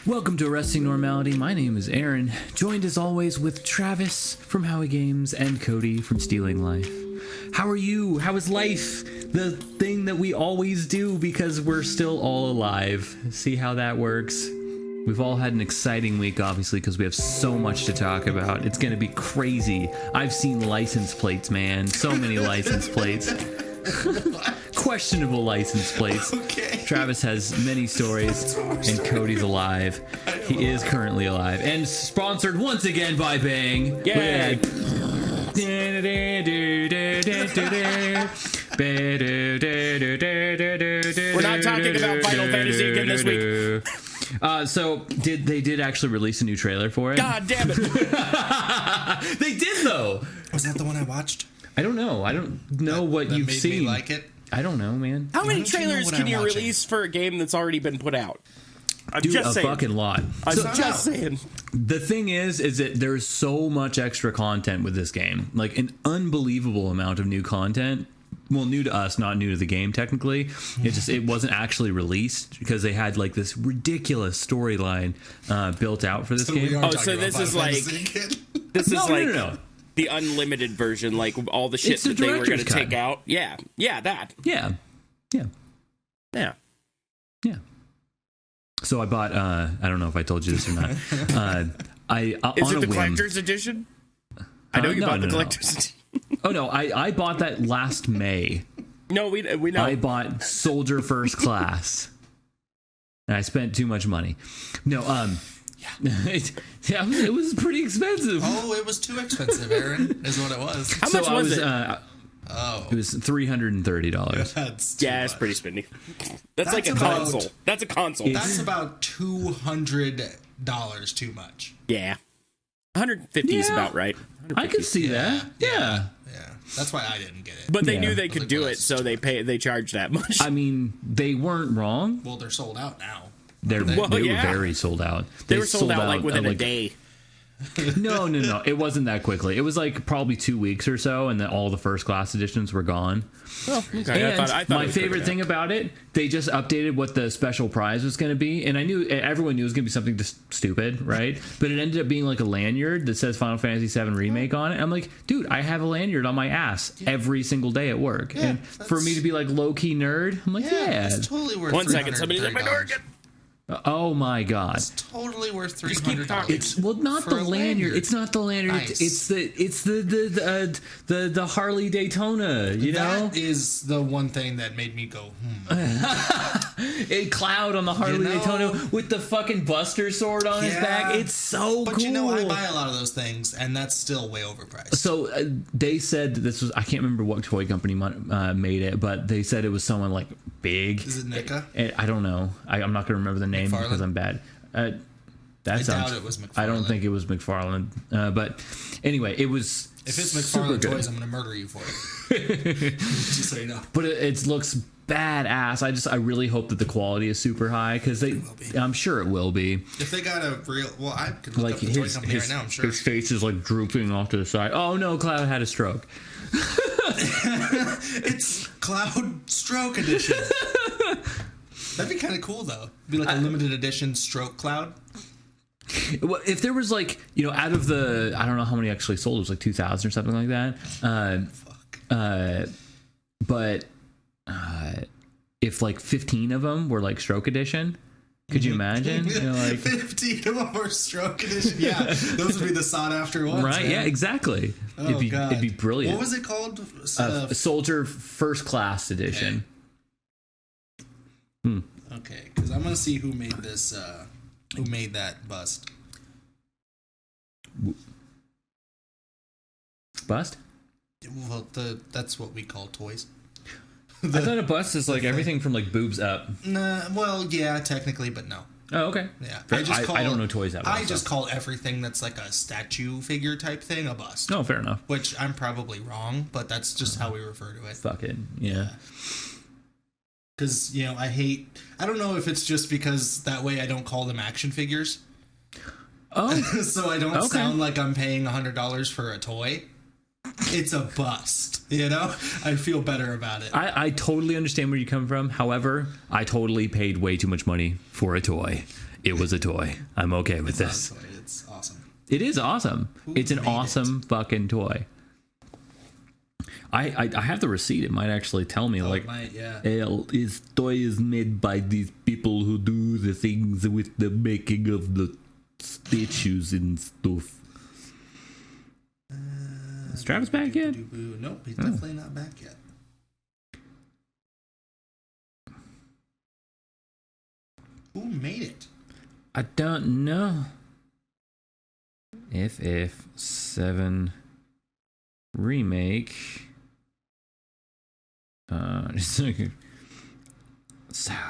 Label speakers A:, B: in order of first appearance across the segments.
A: Welcome to Arresting Normality. My name is Aaron, joined as always with Travis from Howie Games and Cody from Stealing Life. How are you? How is life? The thing that we always do because we're still all alive. See how that works? We've all had an exciting week, obviously, because we have so much to talk about. It's going to be crazy. I've seen license plates, man. So many license plates. Questionable license plates. Okay. Travis has many stories, and Cody's alive. He is currently alive. And sponsored once again by Bang.
B: Yay! We're not talking about Final Fantasy again this week.
A: So they did actually release a new trailer for it.
B: God damn it.
A: They did, though.
C: Was that the one I watched?
A: I don't know. I don't know what you've
C: made
A: seen.
C: Me like it?
A: I don't know, man.
B: How many trailers can you release for a game that's already been put out? I'm
A: Dude,
B: just saying.
A: Fucking lot.
B: I'm just saying.
A: The thing is that there's so much extra content with this game. Like an unbelievable amount of new content. Well, new to us, not new to the game, technically. It wasn't actually released because they had like this ridiculous storyline built out for this game.
B: Oh, so this is like
A: No.
B: The unlimited version, like all the shit that they were going to take out. Yeah, that.
A: Yeah. So I bought. I don't know if I told you this or not.
B: Is it the collector's edition? I know you bought the collector's edition.
A: Oh no, I bought that last May.
B: No, we know.
A: I bought Soldier First Class, and I spent too much money. No, it was pretty expensive.
C: Oh, it was too expensive, Aaron, is what it was.
B: How much was it?
A: It was $330.
B: Yeah, it's pretty spendy. That's like a console. That's a console.
C: That's about $200 too much.
B: Yeah. 150 is about right.
A: I could see that. Yeah.
C: That's why I didn't get it.
B: But they knew they could do it, so they charged that much.
A: I mean, they weren't wrong.
C: Well, they're sold out now.
A: They were very sold out.
B: They were sold out like within a day.
A: No. It wasn't that quickly. It was like probably 2 weeks or so, and then all the first class editions were gone.
B: Oh, okay.
A: And
B: I thought
A: my favorite thing about it, they just updated what the special prize was going to be, and everyone knew it was going to be something just stupid, right? But it ended up being like a lanyard that says Final Fantasy VII Remake on it. I'm like, dude, I have a lanyard on my ass every single day at work, and for me to be like low key nerd, I'm like,
C: it's totally worth.
B: 1 second, somebody's at my door again.
A: Oh my god!
C: It's totally worth $300.
A: It's not the lanyard. It's not the lanyard.
C: Nice.
A: It's the Harley Daytona. You know,
C: that is the one thing that made me go.
A: A Cloud on the Harley Daytona with the fucking Buster sword on his back. It's so cool.
C: But you know, I buy a lot of those things, and that's still way overpriced.
A: So they said this was. I can't remember what toy company made it, but they said it was someone like big.
C: Is it NECA?
A: I don't know. I'm not going to remember the name because I'm bad. I
C: doubt it was McFarlane.
A: I don't think it was McFarlane. But anyway, it was.
C: If it's McFarlane Toys, I'm going to murder you for it. Just so you know.
A: But it looks badass. I really hope that the quality is super high because I'm sure it will be.
C: If they got a real, I could look up the toy company right now. I'm sure
A: his face is like drooping off to the side. Oh no, Cloud had a stroke.
C: It's Cloud Stroke Edition. That'd be kind of cool, though. It'd be like a limited edition Stroke Cloud.
A: Well, if there was like, out of the, I don't know how many actually sold, it was like 2,000 or something like that. But if like 15 of them were like Stroke Edition, could you imagine?
C: 15 of them were Stroke Edition. Yeah, those would be the sought after ones.
A: Right? Man. Yeah, exactly.
C: Oh,
A: it'd be brilliant.
C: What was it called?
A: Soldier First Class Edition.
C: Okay, because I'm gonna see who made this. Who made that bust?
A: Bust?
C: Well, that's what we call toys.
A: I thought a bust is like everything from like boobs up.
C: Nah, well, yeah, technically, but no.
A: Oh, okay.
C: Yeah,
A: I don't know toys that well.
C: I just call everything that's like a statue figure type thing a bust.
A: Oh, fair enough.
C: Which I'm probably wrong, but that's just how we refer to it.
A: Fuck it. Yeah.
C: Because, I don't know if it's just because that way I don't call them action figures.
A: Oh.
C: So I don't sound like I'm paying $100 for a toy. It's a bust, I feel better about it.
A: I totally understand where you come from. However, I totally paid way too much money for a toy. it was a toy. I'm okay with this.
C: Not a toy. It's awesome.
A: It is awesome. It's an awesome fucking toy. I have the receipt. It might actually tell me
C: It might, yeah.
A: His toy is made by these people who do the things with the making of the statues and stuff. Is Travis back yet?
C: Nope, he's definitely not back yet. Who made it?
A: I don't know. FF7 remake. So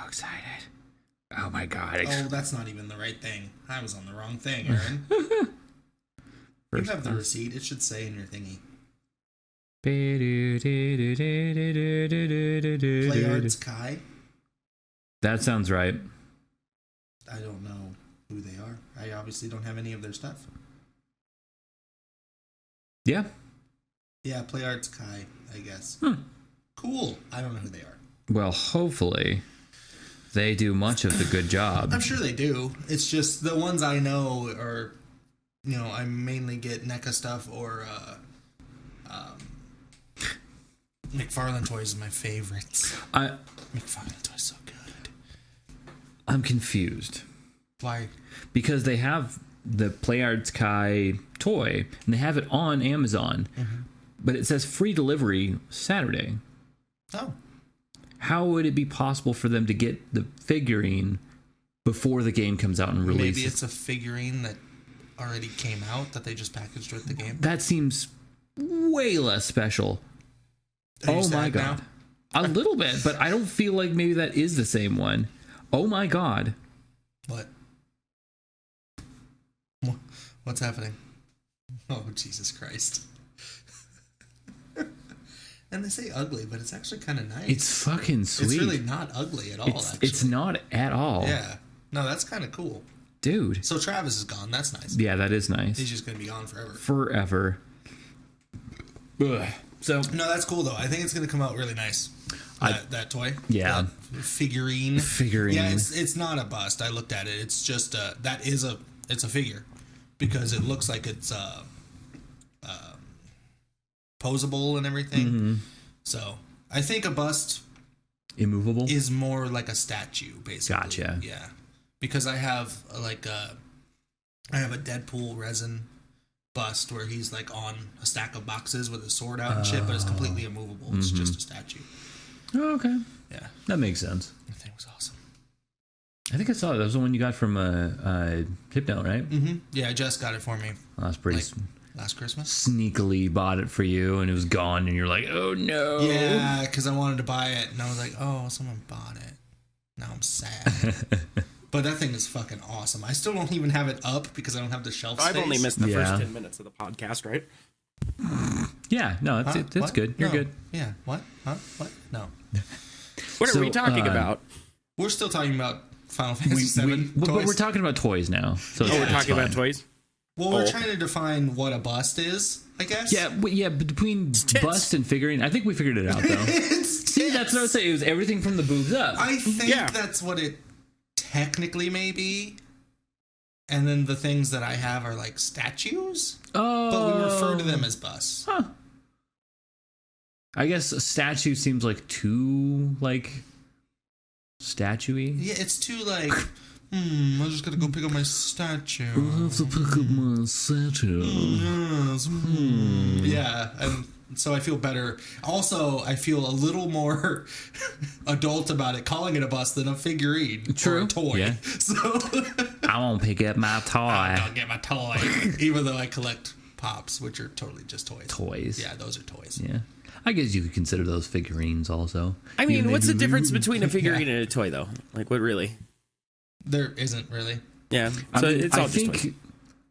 A: excited. Oh my god.
C: Oh, that's not even the right thing. I was on the wrong thing, Aaron. You have the receipt. It should say in your thingy. Play Arts Kai.
A: That sounds right.
C: I don't know who they are. I obviously don't have any of their stuff.
A: Yeah.
C: Yeah, Play Arts Kai, I guess. Cool. I don't know who they are.
A: Well, hopefully they do much of the good job.
C: I'm sure they do. It's just the ones I know are, I mainly get NECA stuff or McFarlane Toys is my favorites. McFarlane Toys so good.
A: I'm confused.
C: Why?
A: Because they have the Play Arts Kai toy and they have it on Amazon, but it says free delivery Saturday.
C: Oh.
A: How would it be possible for them to get the figurine before the game comes out and releases?
C: Maybe it's a figurine that already came out that they just packaged with the game.
A: That seems way less special. Oh my god. A little bit, but I don't feel like maybe that is the same one. Oh my god.
C: What? What's happening? Oh, Jesus Christ. And they say ugly, but it's actually kind of nice.
A: It's fucking sweet.
C: It's really not ugly at all, actually.
A: It's not at all.
C: Yeah. No, that's kind of cool.
A: Dude.
C: So Travis is gone. That's nice.
A: Yeah, that is nice.
C: He's just going to be gone forever.
A: Forever. Ugh. So
C: no, that's cool, though. I think it's going to come out really nice. That toy.
A: Yeah.
C: That figurine.
A: Yeah,
C: it's not a bust. I looked at it. It's just it's a figure because it looks like it's posable and everything. So I think a bust
A: immovable
C: is more like a statue, basically.
A: Gotcha.
C: Yeah, because I have a Deadpool resin bust where he's like on a stack of boxes with his sword out and shit, but it's completely immovable. It's just a statue.
A: Oh, okay.
C: Yeah,
A: that makes sense.
C: The thing was awesome.
A: I think I saw it. That was the one you got from Hypno, right?
C: Yeah, Jess got it for me.
A: Oh, that's pretty.
C: Last Christmas.
A: Sneakily bought it for you, and it was gone, and you're like, oh no.
C: Yeah, because I wanted to buy it, and I was like, oh, someone bought it. Now I'm sad. But that thing is fucking awesome. I still don't even have it up because I don't have the shelf space.
D: I've only missed the first 10 minutes of the podcast, right?
A: Yeah, no, it's good. You're good.
C: Yeah, what? Huh? What? No.
D: What are we talking about?
C: We're still talking about Final Fantasy VII
A: but we're talking about toys now. So
D: we're talking about toys?
C: Well, we're trying to define what a bust is, I guess.
A: Yeah, between bust and figurine, I think we figured it out, though. See, that's what I was saying. It was everything from the boobs up.
C: I think that's what it technically may be. And then the things that I have are like statues.
A: Oh.
C: But we refer to them as busts.
A: Huh. I guess a statue seems like too, statue-y.
C: Yeah, it's too, I just gotta go pick up my statue.
A: I have to pick up my statue.
C: Yes. Yeah, and so I feel better. Also, I feel a little more adult about it, calling it a bust than a figurine or a toy.
A: Yeah.
C: So
A: I won't pick up my toy.
C: I'll get my toy, even though I collect pops, which are totally just toys.
A: Toys.
C: Yeah, those are toys.
A: Yeah. I guess you could consider those figurines also.
D: I mean, what's the difference between a figurine and a toy, though? Like, what really?
C: There isn't really.
D: Yeah. So it's all
A: I think
D: just toys.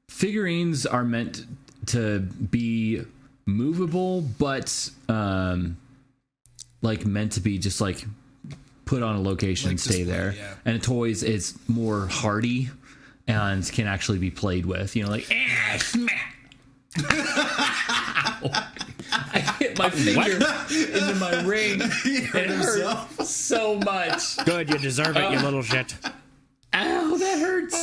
A: Figurines are meant to be movable, but meant to be just put on a location and stay there.
C: Yeah.
A: And toys is more hardy and can actually be played with. Smack. I hit my finger into my ring. It hurt so much.
D: Good, you deserve it, you little shit.
A: Ow, that hurts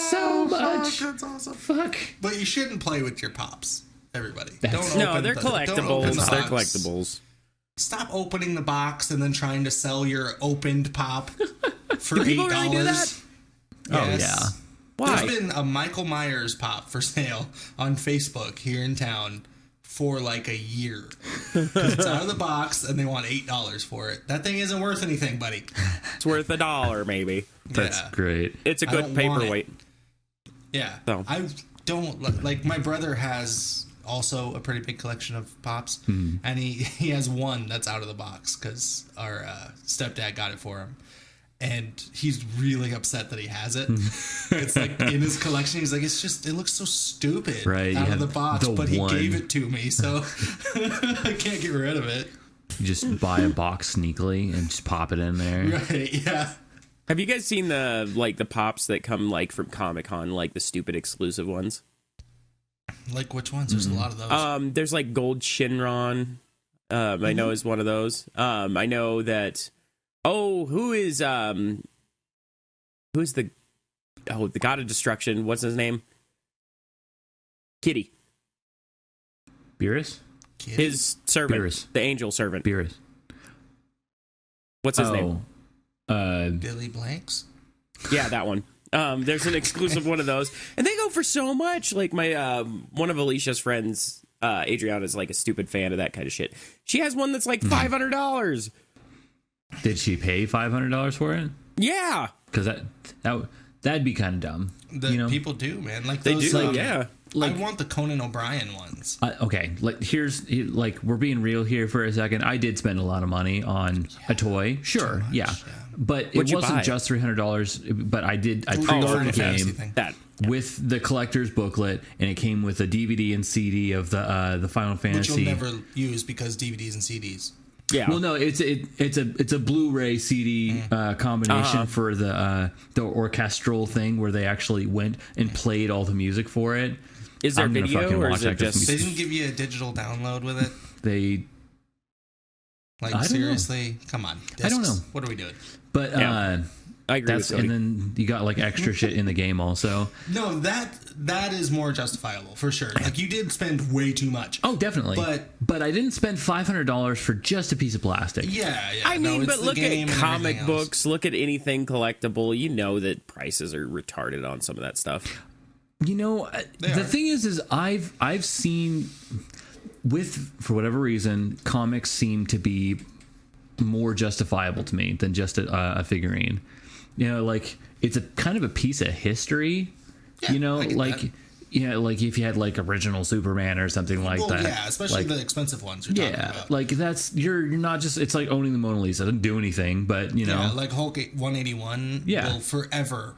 A: much.
C: That's awesome.
A: Fuck.
C: But you shouldn't play with your pops, everybody.
D: They're collectibles. They're collectibles.
C: Stop opening the box and then trying to sell your opened pop for $8.
D: People really do that?
A: Oh, yeah.
D: Why?
C: There's been a Michael Myers pop for sale on Facebook here in town for like a year. 'Cause it's out of the box and they want $8 for it. That thing isn't worth anything, buddy.
D: It's worth $1, maybe.
A: That's great.
D: It's a good paperweight.
C: Yeah.
D: So.
C: I don't like my brother has also a pretty big collection of pops, and he has one that's out of the box because our stepdad got it for him. And he's really upset that he has it. It's like in his collection. He's like, it looks so stupid out of the box, but he gave it to me, so I can't get rid of it.
A: You just buy a box sneakily and just pop it in there.
C: Right, yeah.
D: Have you guys seen the pops that come like from Comic-Con, like the stupid exclusive ones?
C: Like which ones? There's a lot of those.
D: There's like Gold Shinron. I know is one of those. I know that. Oh, who's the god of destruction? What's his name? Kitty.
A: Beerus?
D: His servant.
A: Beerus.
D: The angel servant.
A: Beerus.
D: What's his name?
C: Billy Blanks?
D: Yeah, that one. There's an exclusive one of those. And they go for so much. Like my one of Alicia's friends, Adriana, is like a stupid fan of that kind of shit. She has one that's like $500.
A: Did she pay $500 for it?
D: Yeah.
A: Because that'd be kind of dumb.
C: People do, man. Like
D: they
C: those,
D: do, yeah.
C: Like, I want the Conan O'Brien ones.
A: Okay, we're being real here for a second. I did spend a lot of money on a toy. Sure, yeah. But it wasn't just $300. But I pre-ordered the game with the collector's booklet, and it came with a DVD and CD of the Final Fantasy.
C: Which you'll never use because DVDs and CDs.
A: Yeah. Well, no, it's a Blu-ray CD combination for the orchestral thing where they actually went and played all the music for it.
D: Is there video or is it just?
C: They didn't give you a digital download with it.
A: They.
C: Seriously, come on. Discs.
A: I don't know.
C: What are we doing?
A: But
D: I agree with Cody.
A: And then you got like extra shit in the game also.
C: No, that is more justifiable for sure. Like you did spend way too much.
A: Oh, definitely. But I didn't spend $500 for just a piece of plastic.
C: Yeah.
D: I mean, but look at comic books. Look at anything collectible. You know that prices are retarded on some of that stuff.
A: The thing is I've seen for whatever reason, comics seem to be more justifiable to me than just a figurine. Like it's a kind of a piece of history.
C: Yeah,
A: like if you had like original Superman or something like that.
C: Yeah, especially the expensive ones you're talking about.
A: Like that's you're not just it's like owning the Mona Lisa. It doesn't do anything, but
C: like Hulk 181 will forever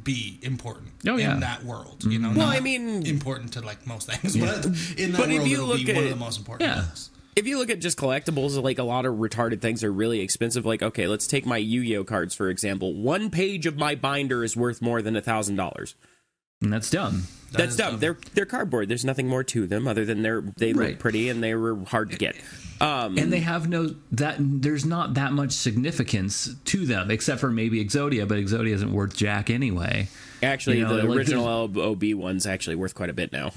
C: be important in that world. Important to like most things, but in that world it'll be one of the most important things.
D: If you look at just collectibles, like a lot of retarded things are really expensive. Like, okay, let's take my Yu-Gi-Oh cards, for example. One page of my binder is worth more than $1,000.
A: And that's dumb.
D: That's dumb. They're cardboard. There's nothing more to them other than they look pretty and they were hard to get.
A: And they have there's not that much significance to them, except for maybe Exodia, but Exodia isn't worth jack anyway.
D: Actually, the original LOB one's actually worth quite a bit now.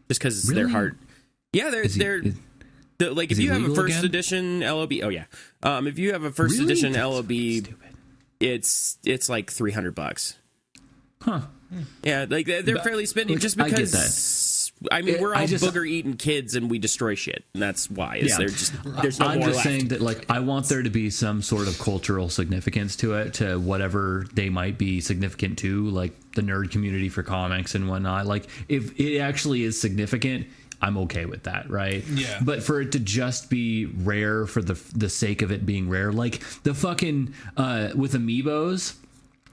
D: Just because they're hard. Yeah, they're if you have a first edition LOB, if you have a first edition LOB, it's like $300.
A: Huh.
D: Yeah, like they're fairly spendy just because. I get that. I mean, we're all booger eating kids and we destroy shit, and that's why. There's no more
A: I'm just
D: left.
A: saying that I want there to be some sort of cultural significance to it, to whatever they might be significant to, like the nerd community for comics and whatnot. Like if it actually is significant, I'm okay with that, right?
C: Yeah.
A: But for it to just be rare for the sake of it being rare, like the fucking with Amiibos.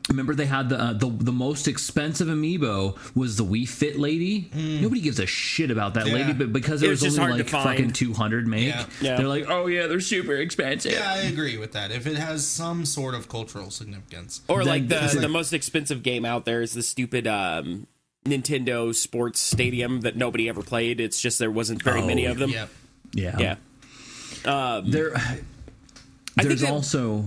A: Remember they had the most expensive amiibo was the Wii Fit lady. Nobody gives a shit about that lady, but because it was only like fucking 200 make, they're like, oh yeah, they're super expensive.
C: Yeah, I agree with that. If it has some sort of cultural significance,
D: or like the most expensive game out there is the stupid Nintendo Sports Stadium that nobody ever played. It's just there wasn't very many of them.
A: Yeah.
D: There's
A: also.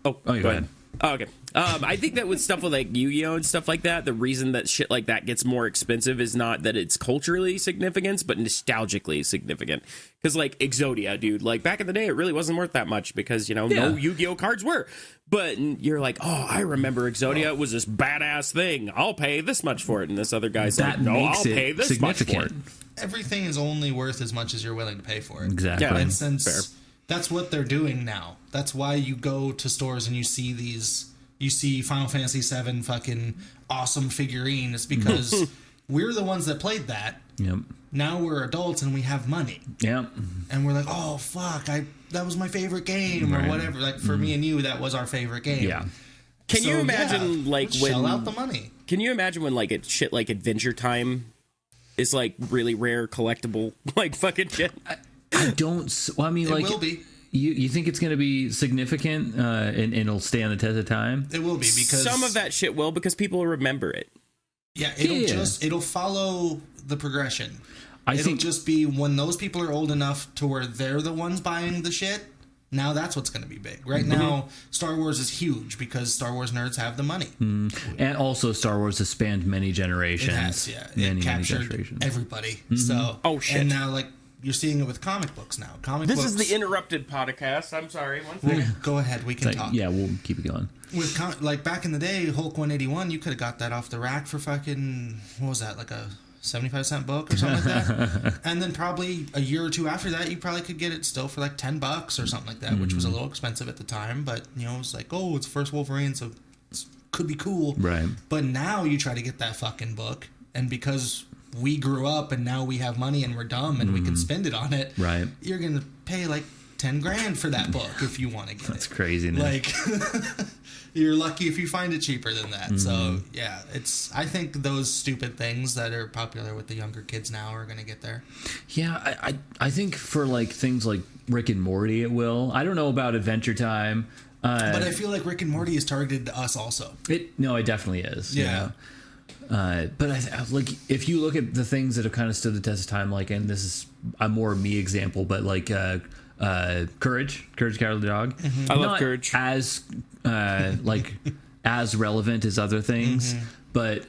D: Oh, go ahead. Oh, okay. I think that with stuff with like Yu-Gi-Oh and stuff like that, the reason that shit like that gets more expensive is not that it's culturally significant, but nostalgically significant. Because like Exodia, dude, like back in the day, it really wasn't worth that much because, you know, no Yu-Gi-Oh cards were. But you're like, oh, I remember Exodia. It was this badass thing. I'll pay this much for it. And this other guy's like, no, I'll pay this much for it.
C: Everything is only worth as much as you're willing to pay for it.
A: Exactly.
D: Yeah,
C: and since that's what they're doing now, that's why you go to stores and you see Final Fantasy VII fucking awesome figurine. It's because we're the ones that played that.
A: Yep.
C: Now we're adults and we have money.
A: Yep.
C: And we're like, oh fuck, that was my favorite game or whatever. Like for me and you, that was our favorite game.
A: Yeah.
D: Can you imagine like when
C: shell out the money?
D: Can you imagine when like shit like Adventure Time is like really rare collectible like fucking shit?
A: I don't. Well, I mean, like,
C: it will be.
A: You think it's going to be significant and it'll stay on the test of time?
C: It will be because
D: some of that shit will because people will remember it.
C: Yeah, it'll follow the progression. It'll just be when those people are old enough to where they're the ones buying the shit. Now that's what's going to be big. Right now, Star Wars is huge because Star Wars nerds have the money.
A: And also, Star Wars has spanned many generations.
C: It has, yeah. It captured everybody. So,
D: shit.
C: And now, like, you're seeing it with comic books now.
D: This is the interrupted podcast. I'm sorry. One thing.
C: Go ahead. We can talk.
A: Yeah, we'll keep it going.
C: With like back in the day, Hulk 181, you could have got that off the rack for fucking, what was that, like a 75-cent book or something like that. And then probably a year or two after that, you probably could get it still for like $10 or something like that, which was a little expensive at the time. But, you know, it was like, oh, it's first Wolverine, so it could be cool.
A: Right.
C: But now you try to get that fucking book, and because we grew up and now we have money and we're dumb and we can spend it on it,
A: right? You're
C: going to pay like 10 grand for that book if you want to get
A: That's crazy, man.
C: Like, you're lucky if you find it cheaper than that. So, yeah, I think those stupid things that are popular with the younger kids now are going to get there.
A: Yeah, I think for like things like Rick and Morty, it will. I don't know about Adventure Time.
C: But I feel like Rick and Morty is targeted to us also.
A: It definitely is.
C: Yeah.
A: You know? But I like if you look at the things that have kind of stood the test of time, like, and this is a more me example, but like Courage, Cowardly Dog.
D: I love Courage.
A: As like as relevant as other things, but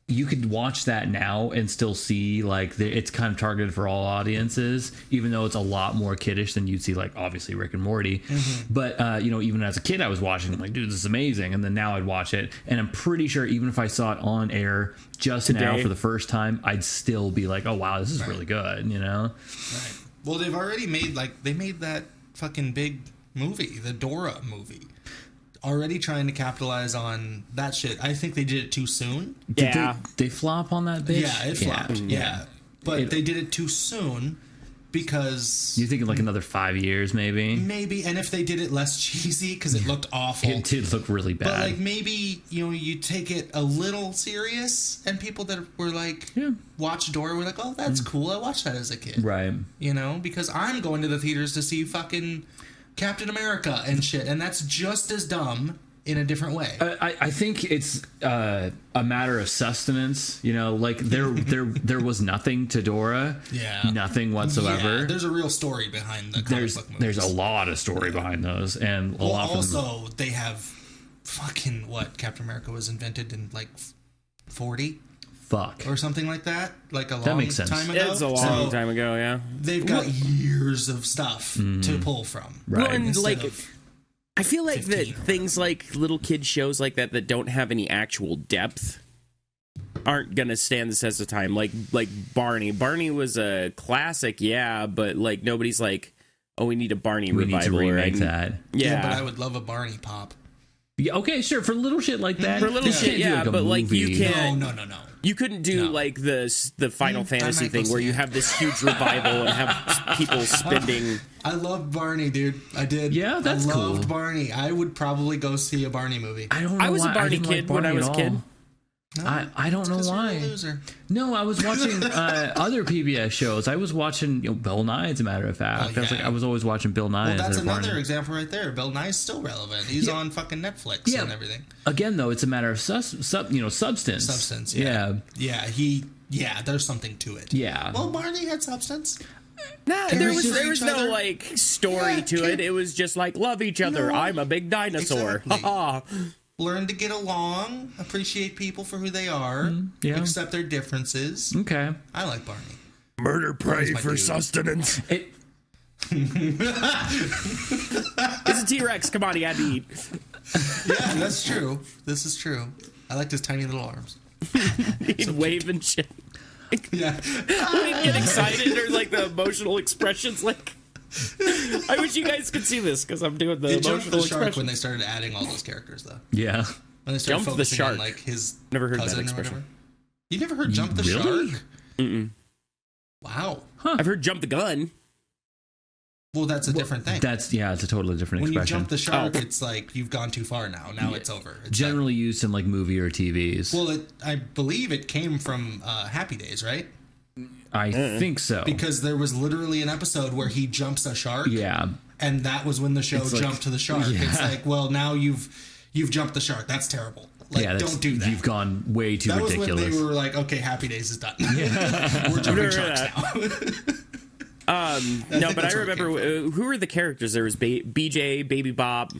A: you could watch that now and still see like it's kind of targeted for all audiences, even though it's a lot more kiddish than you'd see like obviously Rick and Morty. But you know, even as a kid I was watching, I'm like, dude, this is amazing. And then now I'd watch it and I'm pretty sure even if I saw it on air just now for the first time, I'd still be like, oh wow, this is really good, you know?
C: Right. Well, they've already made they made that fucking big movie, the Dora movie. Already trying to capitalize on that shit. I think they did it too soon.
A: Did they flop on that bitch?
C: Yeah, it flopped. Yeah. But they did it too soon because...
A: You thinking like another 5 years, maybe?
C: Maybe, and if they did it less cheesy, because it looked awful.
A: It did look really bad.
C: But like maybe, you know, you take it a little serious, and people that were like, watch Dora were like, oh, that's cool. I watched that as a kid.
A: Right.
C: You know, because I'm going to the theaters to see fucking Captain America and shit, and that's just as dumb in a different way.
A: I think it's a matter of sustenance. You know, like there was nothing to Dora.
C: Yeah.
A: Nothing whatsoever.
C: Yeah, there's a real story behind the comic book movies.
A: There's a lot of story behind those, and a lot.
C: Also, they have fucking Captain America was invented in like 40.
A: Fuck.
C: Or something like that. Like a long time ago.
D: It's a long time ago, yeah.
C: They've got years of stuff to pull from.
A: Right.
D: Well, and like, I feel like that things like little kid shows like that don't have any actual depth aren't gonna stand the test of time. Like Barney. Barney was a classic, yeah, but like nobody's like, oh, we need a Barney revival.
A: We need to remake that.
C: Yeah, but I would love a Barney pop.
A: Yeah, okay, sure. For little shit like that.
D: For little shit, yeah, but like you can't.
C: No.
D: You couldn't do like the Final Fantasy thing where you have this huge revival and have people spending.
C: I loved Barney, dude. I did.
A: Yeah, that's cool.
C: I loved Barney. I would probably go see a Barney movie.
A: I don't know.
D: I was a Barney kid when I was a kid.
C: No,
A: I don't know why.
C: You're a loser.
A: No, I was watching other PBS shows. I was watching Bill Nye, as a matter of fact. I was always watching Bill Nye.
C: Well, that's another example right there. Bill Nye's still relevant. He's on fucking Netflix and everything.
A: Again, though, it's a matter of substance.
C: Substance. Yeah. Yeah. There's something to it.
A: Yeah.
C: Well, Barney had substance.
D: Nah, there was no like story to it. It was just like love each other. No, I'm a big dinosaur.
C: Exactly. Learn to get along, appreciate people for who they are, accept their differences.
A: Okay.
C: I like Barney.
B: Murder prey for sustenance.
D: It's a T-Rex. Come on, he had to eat.
C: Yeah, that's true. This is true. I liked his tiny little arms.
D: He'd wave and shit.
C: Yeah.
D: When he'd get excited or like the emotional expressions, like. I wish you guys could see this because I'm doing the emotional expression.
C: When they started adding all those characters, though.
A: Yeah.
C: When they started focusing on like his
D: never heard
C: cousin
D: that expression.
C: Or whatever. You never heard "jump the shark"?
D: Mm-mm.
C: Wow.
D: Huh. I've heard "jump the gun."
C: Well, that's a different thing.
A: It's a totally different expression.
C: When you jump the shark, it's like you've gone too far now. Now it's over. It's
A: generally used in like movie or TVs.
C: Well, I believe it came from Happy Days, right?
A: I think so.
C: Because there was literally an episode where he jumps a shark.
A: Yeah.
C: And that was when the show jumped to the shark. Yeah. It's like, well, now you've jumped the shark. That's terrible. Like, don't do that.
A: You've gone way too ridiculous.
C: That was when they were like, okay, Happy Days is done. Yeah. We're jumping sharks now.
D: No, but I remember who were the characters? There was BJ, Baby Bob.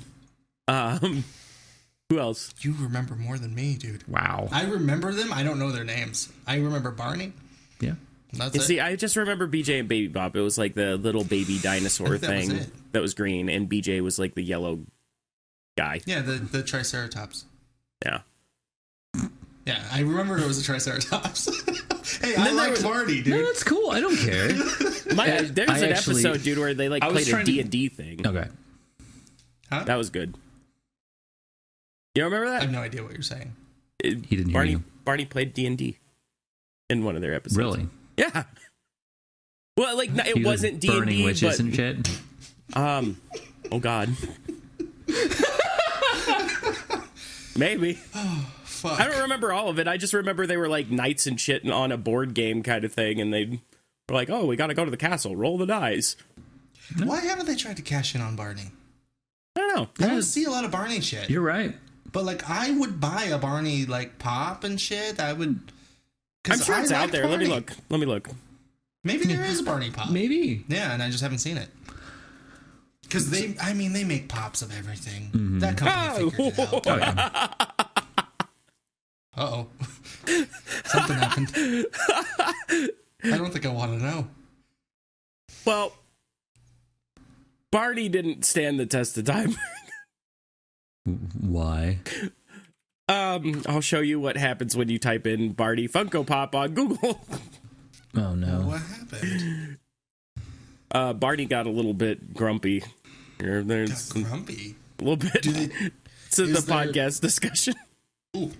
D: Who else?
C: You remember more than me, dude.
A: Wow.
C: I remember them. I don't know their names. I remember Barney.
A: Yeah.
C: That's it.
D: See, I just remember BJ and Baby Bob. It was like the little baby dinosaur thing that was green, and BJ was like the yellow guy.
C: Yeah, the Triceratops.
D: Yeah.
C: Yeah, I remember it was a Triceratops. Hey, I like Marty, dude.
A: No, that's cool. I don't care.
D: There's an episode, dude, where they like played a D&D thing.
A: Okay.
C: Huh?
D: That was good. You don't remember that?
C: I have no idea what you're saying.
A: He didn't hear you.
D: Barney played D&D in one of their episodes.
A: Really?
D: Yeah. Well, like it wasn't D&D,
A: burning witches and shit.
D: Oh God. Maybe.
C: Oh, fuck.
D: I don't remember all of it. I just remember they were like knights and shit on a board game kind of thing, and they were like, "Oh, we got to go to the castle. Roll the dice."
C: Why haven't they tried to cash in on Barney?
D: I don't know.
C: I don't see a lot of Barney shit.
A: You're right.
C: But like, I would buy a Barney like pop and shit. I would.
D: I'm sure it's out there. Barney. Let me look.
C: Maybe there is a Barney pop.
A: Maybe.
C: Yeah, and I just haven't seen it. Because they make pops of everything. Mm-hmm. That company figured it out. Uh-oh. Something happened. I don't think I want to know.
D: Well, Barney didn't stand the test of time.
A: Why?
D: I'll show you what happens when you type in Barney Funko Pop on Google.
A: Oh no.
C: What happened?
D: Barney got a little bit grumpy.
C: Grumpy?
D: A little bit. Podcast discussion.
C: Ooh.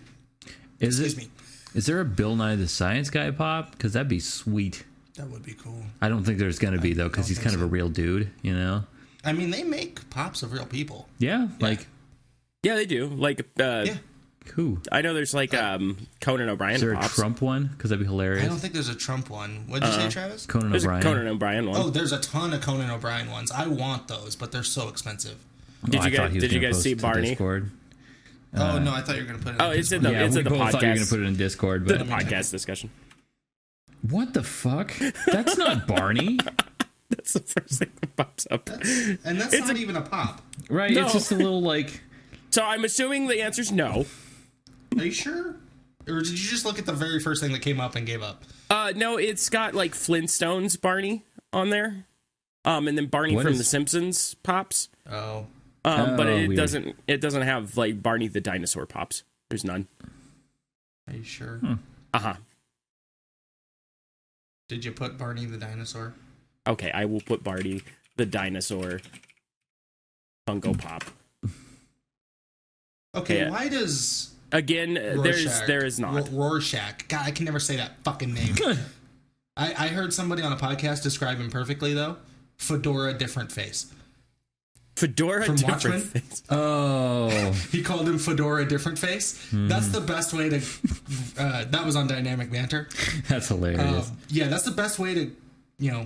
A: Is there a Bill Nye the Science Guy pop? Because that'd be sweet.
C: That would be cool.
A: I don't think there's going to be, though, because he's kind of a real dude, you know?
C: I mean, they make pops of real people.
A: Yeah, like...
D: Yeah, they do. Like,
A: who?
D: I know there's, like, Conan O'Brien
A: Is there
D: pops.
A: a Trump one? Because that'd be hilarious.
C: I don't think there's a Trump one. What did you say, Travis?
A: Conan
D: O'Brien.
A: O'Brien.
D: Conan O'Brien one.
C: Oh, there's a ton of Conan O'Brien ones. I want those, but they're so expensive.
D: Did you guys see Barney?
A: Discord.
C: Oh, no, I thought you were going to put it in
D: it's in the podcast.
A: Thought you were going to put it in Discord. But
D: the podcast discussion.
A: What the fuck? That's not Barney.
D: That's the first thing that pops up.
C: That's not even a pop.
A: Right, no. It's just a little, like...
D: So I'm assuming the answer's no.
C: Are you sure? Or did you just look at the very first thing that came up and gave up?
D: No, it's got, like, Flintstones Barney on there. And then Barney from The Simpsons pops.
C: Oh.
D: But it
A: weird.
D: doesn't have like Barney the dinosaur pops. There's none.
C: Are you sure?
D: Uh-huh.
C: Did you put Barney the dinosaur?
D: Okay, I will put Barney the dinosaur Funko Pop.
C: Okay, why does
D: again there is not
C: Rorschach? God, I can never say that fucking name. I heard somebody on a podcast describe him perfectly though. Fedora different face.
D: Fedora
C: from
D: different
C: Watchmen.
D: face.
A: Oh,
C: he called him Fedora different face. That's the best way to. That was on Dynamic Banter.
A: That's hilarious.
C: Yeah, that's the best way to,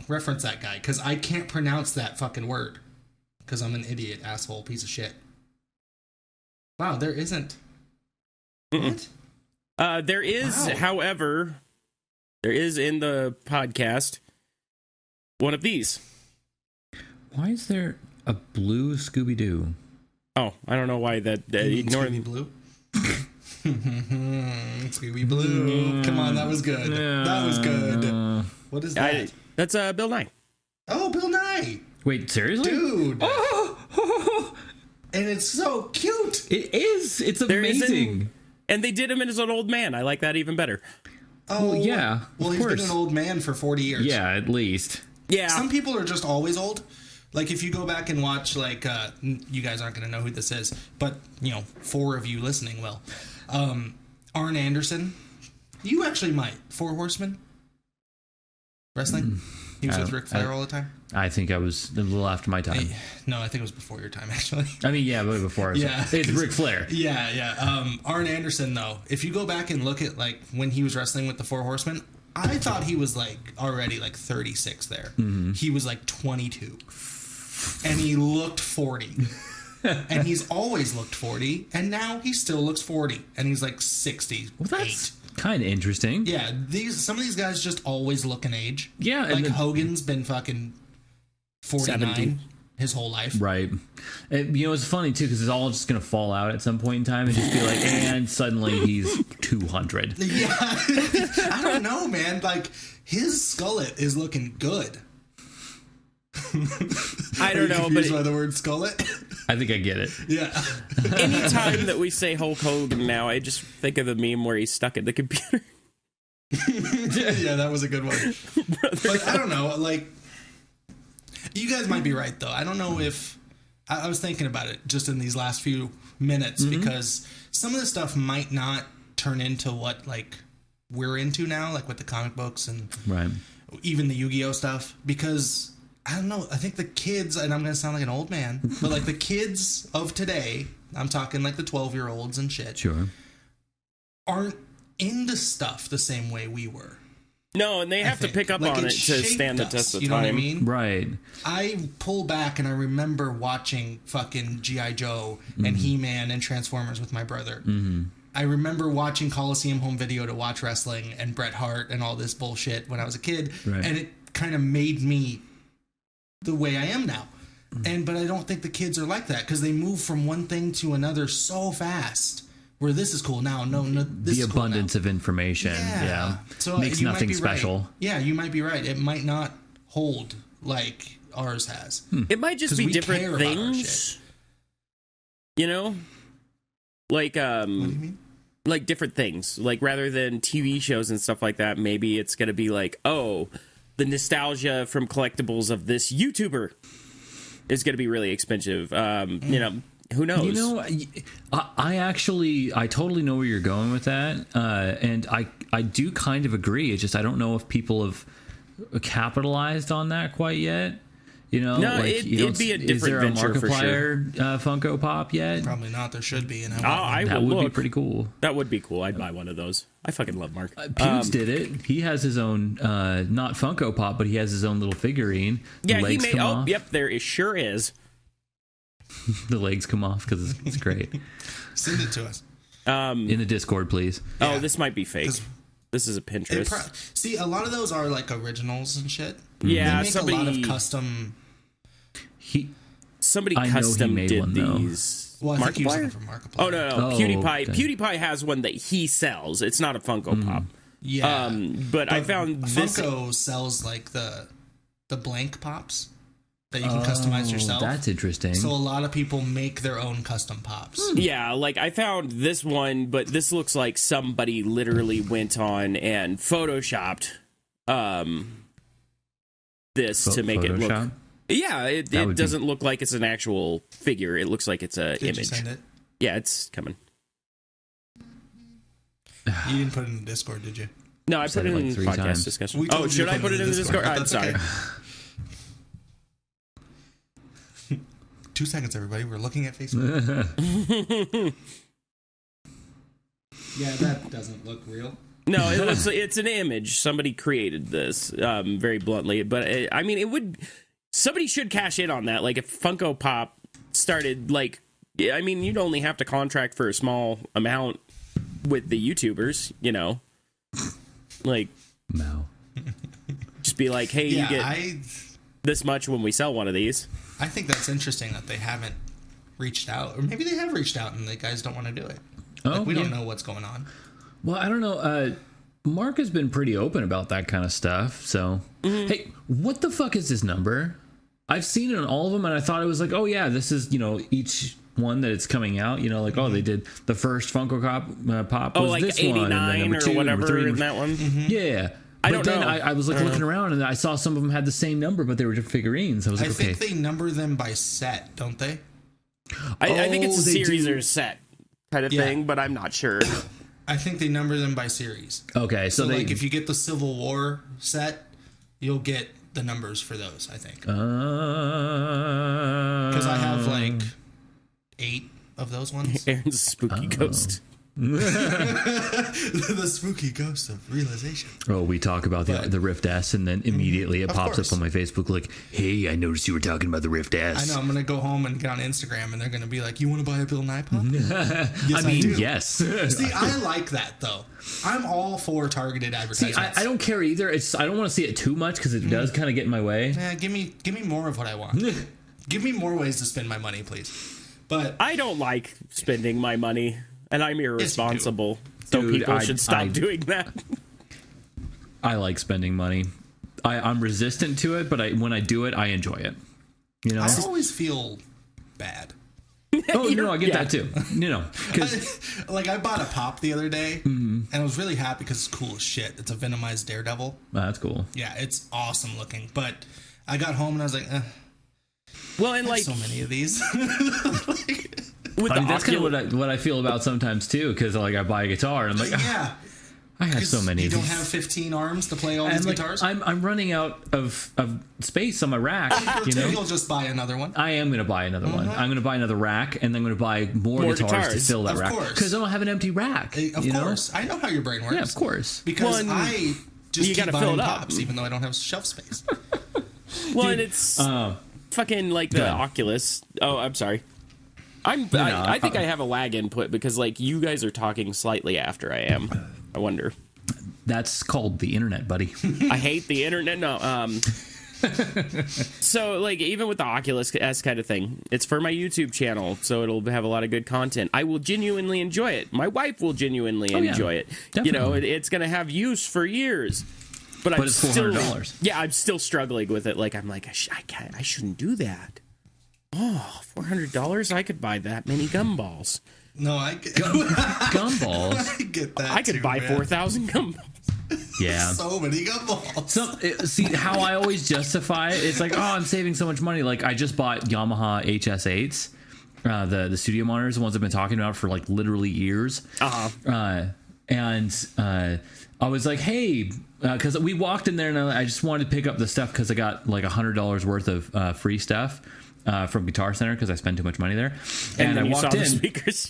C: reference that guy because I can't pronounce that fucking word because I'm an idiot, asshole, piece of shit. Wow, there isn't.
D: What? There is, however, there is in the podcast one of these.
A: Why is there a blue Scooby-Doo?
D: Oh, I don't know why that. Ignore
C: Scooby Blue. Scooby Blue. Come on, that was good. That was good. What is that?
D: That's Bill Nye.
C: Oh, Bill Nye.
A: Wait, seriously?
C: Dude. And it's so cute.
A: It is. It's amazing.
D: And they did him as an old man. I like that even better.
C: Oh,
A: well, yeah.
C: Well, he's been an old man for 40 years.
A: Yeah, at least.
D: Yeah.
C: Some people are just always old. Like, if you go back and watch, like, you guys aren't going to know who this is, but, 4 of you listening will. Arn Anderson. You actually might. 4 Horsemen. Wrestling. He was with Ric Flair all the time.
A: I think I was a little after my time.
C: No, I think it was before your time, actually.
A: I mean, yeah, but before.
C: Yeah.
A: It's Ric Flair.
C: Yeah. Arn Anderson, though, if you go back and look at, like, when he was wrestling with the 4 Horsemen, I thought he was, like, already, like, 36 there. Mm-hmm. He was, like, 22. And he looked 40. And he's always looked 40. And now he still looks 40. And he's, like, 60.
A: Well, that's kind of interesting.
C: Yeah, some of these guys just always look an age.
A: Yeah.
C: Like, Hogan's been fucking 49 70. His whole life.
A: Right. It's funny, too, because it's all just going to fall out at some point in time and just be like, and suddenly he's 200.
C: Yeah. I don't know, man. Like, his skullet is looking good.
D: I don't know, but
C: by the word skullet?
A: I think I get it.
C: Yeah.
D: Anytime that we say Hulk Hogan now, I just think of the meme where he's stuck at the computer.
C: Yeah, that was a good one. But I don't know, like, you guys might be right, though. I don't know if... I was thinking about it just in these last few minutes, because some of this stuff might not turn into what, like, we're into now, like with the comic books and even the Yu-Gi-Oh stuff, because... I don't know. I think the kids, and I'm going to sound like an old man, but like the kids of today, I'm talking like the 12-year-olds and shit, aren't into stuff the same way we were.
D: No, and they have to pick up on it to stand the test of time.
C: You know what I mean?
A: Right.
C: I pull back and I remember watching fucking G.I. Joe and He-Man and Transformers with my brother. Mm-hmm. I remember watching Coliseum Home Video to watch wrestling and Bret Hart and all this bullshit when I was a kid. Right. And it kind of made me the way I am now. But I don't think the kids are like that because they move from one thing to another so fast. Where this is cool now, this
A: the
C: is cool
A: abundance
C: now.
A: of information,
C: so
A: makes nothing special.
C: Right. Yeah, you might be right. It might not hold like ours has.
D: It might just be different things. Like
C: what do you mean?
D: Like different things. Like rather than TV shows and stuff like that, maybe it's gonna be like, oh, the nostalgia from collectibles of this YouTuber is going to be really expensive. Who knows?
A: I totally know where you're going with that. And I do kind of agree. It's just, I don't know if people have capitalized on that quite yet.
D: No, it'd be a different
A: venture. Is there a
D: Markiplier
A: Funko Pop yet?
C: Probably not. There should be.
A: That would be pretty cool.
D: That would be cool. I'd buy one of those. I fucking love Mark.
A: Pewds did it. He has his own, not Funko Pop, but he has his own little figurine.
D: Yeah, he made. Oh, yep, there sure is.
A: The legs come off because it's great.
C: Send it to us.
A: In the Discord, please.
D: Yeah. Oh, this might be fake. This is a Pinterest.
C: See, a lot of those are like originals and shit.
D: Yeah,
C: they make a lot of custom.
D: Somebody custom did
A: one,
D: these.
C: Well, I think he was looking for Markiplier.
D: Oh no, PewDiePie. Okay. PewDiePie has one that he sells. It's not a Funko Pop.
C: Yeah,
D: but I found
C: Funko sells like the blank pops that you can customize yourself.
A: That's interesting.
C: So a lot of people make their own custom pops.
D: Yeah, like I found this one, but this looks like somebody literally went on and photoshopped this to make it look. Yeah, it doesn't look like it's an actual figure. It looks like it's an image.
C: You send it?
D: Yeah, it's coming.
C: You didn't put it in the Discord, did you?
D: No, I put it in the podcast discussion. Oh, should I put it in the Discord? I'm sorry.
C: Okay. 2 seconds, everybody. We're looking at Facebook. Yeah, that doesn't look real.
D: No, it's an image. Somebody created this, very bluntly. But, I mean, it would... Somebody should cash in on that. Like, if Funko Pop started, like... I mean, you'd only have to contract for a small amount with the YouTubers, Like...
A: No.
D: Just be like, hey, you get... this much when we sell one of these.
C: I think that's interesting that they haven't reached out, or maybe they have reached out and the guys don't want to do it. We don't know what's going on.
A: Well, I don't know. Mark has been pretty open about that kind of stuff. So, hey, what the fuck is this number? I've seen it on all of them, and I thought it was like, oh yeah, this is, each one that it's coming out. Oh, they did the first Funko Pop was
D: like
A: this
D: 89
A: one, and then number 2,
D: or whatever
A: number 3,
D: in that one.
A: Yeah.
D: I don't know.
A: I was like looking around, and I saw some of them had the same number, but they were different figurines. I was like, okay.
C: I think they number them by set, don't they?
D: I think it's a series or set kind of thing, but I'm not sure.
C: I think they number them by series.
A: Okay, so
C: like if you get the Civil War set, you'll get the numbers for those, I think. Because I have like 8 of those ones.
D: Aaron's a spooky ghost.
C: The spooky ghost of realization.
A: Oh, we talk about the Rift S, and then immediately it pops up on my Facebook like, hey, I noticed you were talking about the Rift S.
C: I know, I'm going to go home and get on Instagram, and they're going to be like, you want to buy a Bill Nye Pop? Yes,
A: I do. Yes.
C: See, I like that, though. I'm all for targeted advertisements.
A: See, I don't care either. I don't want to see it too much because it does kind of get in my way.
C: Yeah, give me more of what I want. Give me more ways to spend my money, please. But
D: I don't like spending my money. And I'm irresponsible, so people should stop doing that.
A: I like spending money. I'm resistant to it, but when I do it, I enjoy it.
C: I always feel bad.
A: Oh, I get that too. Because
C: I bought a pop the other day, and I was really happy because it's cool as shit. It's a venomized Daredevil.
A: That's cool.
C: Yeah, it's awesome looking. But I got home and I was like,
D: well, and
C: so many of these.
A: That's kind of what I feel about sometimes too, because I buy a guitar and I'm like,
C: yeah,
A: I have so many.
C: You
A: of
C: don't
A: these.
C: have 15 arms to play all these guitars.
A: I'm running out of space on my rack.
C: You'll just buy another one.
A: I am going to buy another one. I'm going to buy another rack, and then I'm going to buy more guitars to fill that rack. Because I don't have an empty rack.
C: Of course, I know how your brain works.
A: Yeah, of course.
C: Because I just keep buying pops, even though I don't have shelf space.
D: Well, and it's fucking like the Oculus. Oh, I'm sorry. I think I have a lag input because you guys are talking slightly after I am. I wonder.
A: That's called the internet, buddy.
D: I hate the internet. No. So even with the Oculus S kind of thing, it's for my YouTube channel, so it'll have a lot of good content. I will genuinely enjoy it. My wife will genuinely enjoy it. Definitely. It's going to have use for years. But
A: it's $400.
D: Yeah, I'm still struggling with it. I'm like, I shouldn't do that. Oh, $400? I could buy that many gumballs.
C: No, I get
A: gumballs.
C: I get that.
D: I could buy 4,000 gumballs.
A: Yeah,
C: so many gumballs.
A: See how I always justify it? It's I'm saving so much money. I just bought Yamaha HS8s, the studio monitors, the ones I've been talking about for literally years. And I was like, hey, because we walked in there and I just wanted to pick up the stuff because I got $100 worth of free stuff. From Guitar Center because I spend too much money there, and I walked in. The speakers.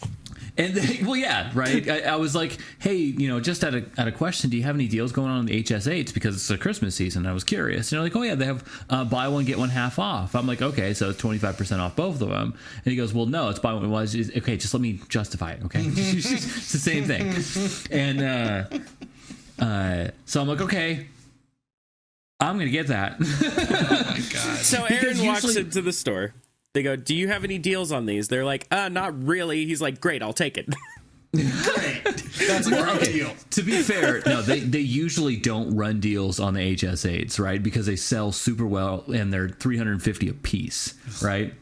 A: And right. I was like, hey, just at a question, do you have any deals going on the HS8s because it's a Christmas season? And I was curious. And they're like, oh yeah, they have buy one get one half off. I'm like, okay, so it's 25% off both of them. And he goes, well, no, it's buy one. Well, okay, just let me justify it. Okay, it's the same thing. And so I'm like, okay. I'm going to get that.
C: Oh, my God.
D: So Aaron walks into the store. They go, do you have any deals on these? They're like, not really. He's like, great, I'll take it.
C: Great. That's a great deal.
A: To be fair, no, they usually don't run deals on the HS8s, right? Because they sell super well and they're $350 a piece, right?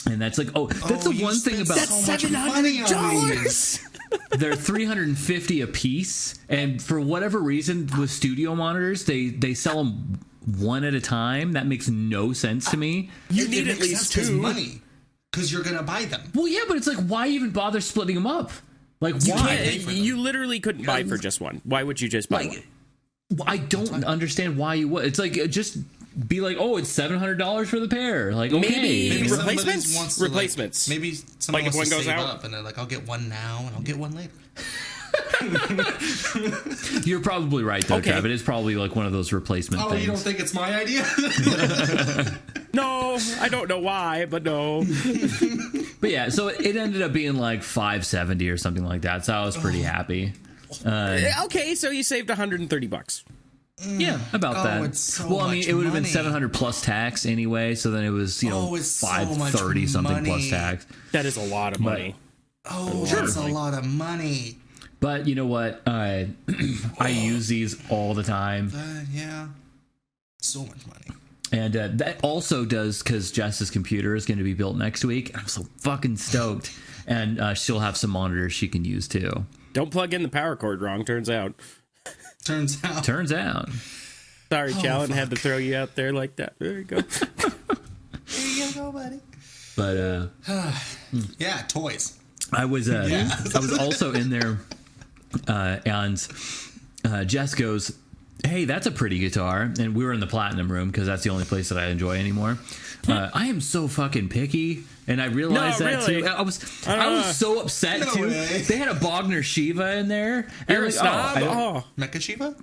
A: And that's that's the one thing about...
C: That's $700.
A: They're $350 a piece, and for whatever reason, with studio monitors, they sell them one at a time. That makes no sense to me.
C: You need at least 2 money because you're gonna buy them.
A: Well, yeah, but it's why even bother splitting them up? Why?
D: You literally couldn't buy for just one. Why would you just buy one?
A: I don't understand why you would. It's just be like, oh, it's $700 for the pair. Okay.
D: Maybe replacements.
C: Maybe someone wants
D: if one
C: to
D: goes
C: save
D: out
C: up, and they're like, I'll get one now and I'll get one later.
A: You're probably right, though, Trav. It is probably one of those replacement things.
C: Oh, you don't think it's my idea?
D: No, I don't know why, but no.
A: But yeah, so it ended up being $570 or something like that. So I was pretty happy.
D: Okay, so you saved $130.
A: Yeah, about that.
C: It's so
A: well, I mean,
C: much
A: it would have been
C: money.
A: 700 plus tax anyway, so then it was,
C: it's so much
A: 530 something
C: money.
A: plus tax.
D: That is a lot of money.
C: That's a lot of money.
A: But you know what? I use these all the time.
C: Yeah. So much money.
A: And that also does, because Jess's computer is going to be built next week. I'm so fucking stoked. And she'll have some monitors she can use too.
D: Don't plug in the power cord wrong, turns out.
C: Turns out.
D: Sorry, Challen, had to throw you out there like that. There you go.
C: There you go, buddy.
A: But
C: yeah, toys.
A: I was also in there, and Jess goes, "Hey, that's a pretty guitar." And we were in the platinum room because that's the only place that I enjoy anymore. I am so fucking picky, and I realized that
D: really?
A: too. I was so upset too.
C: Way.
A: They had a Bogner Shiva in there.
D: You're a snob?
C: Mecha Shiva?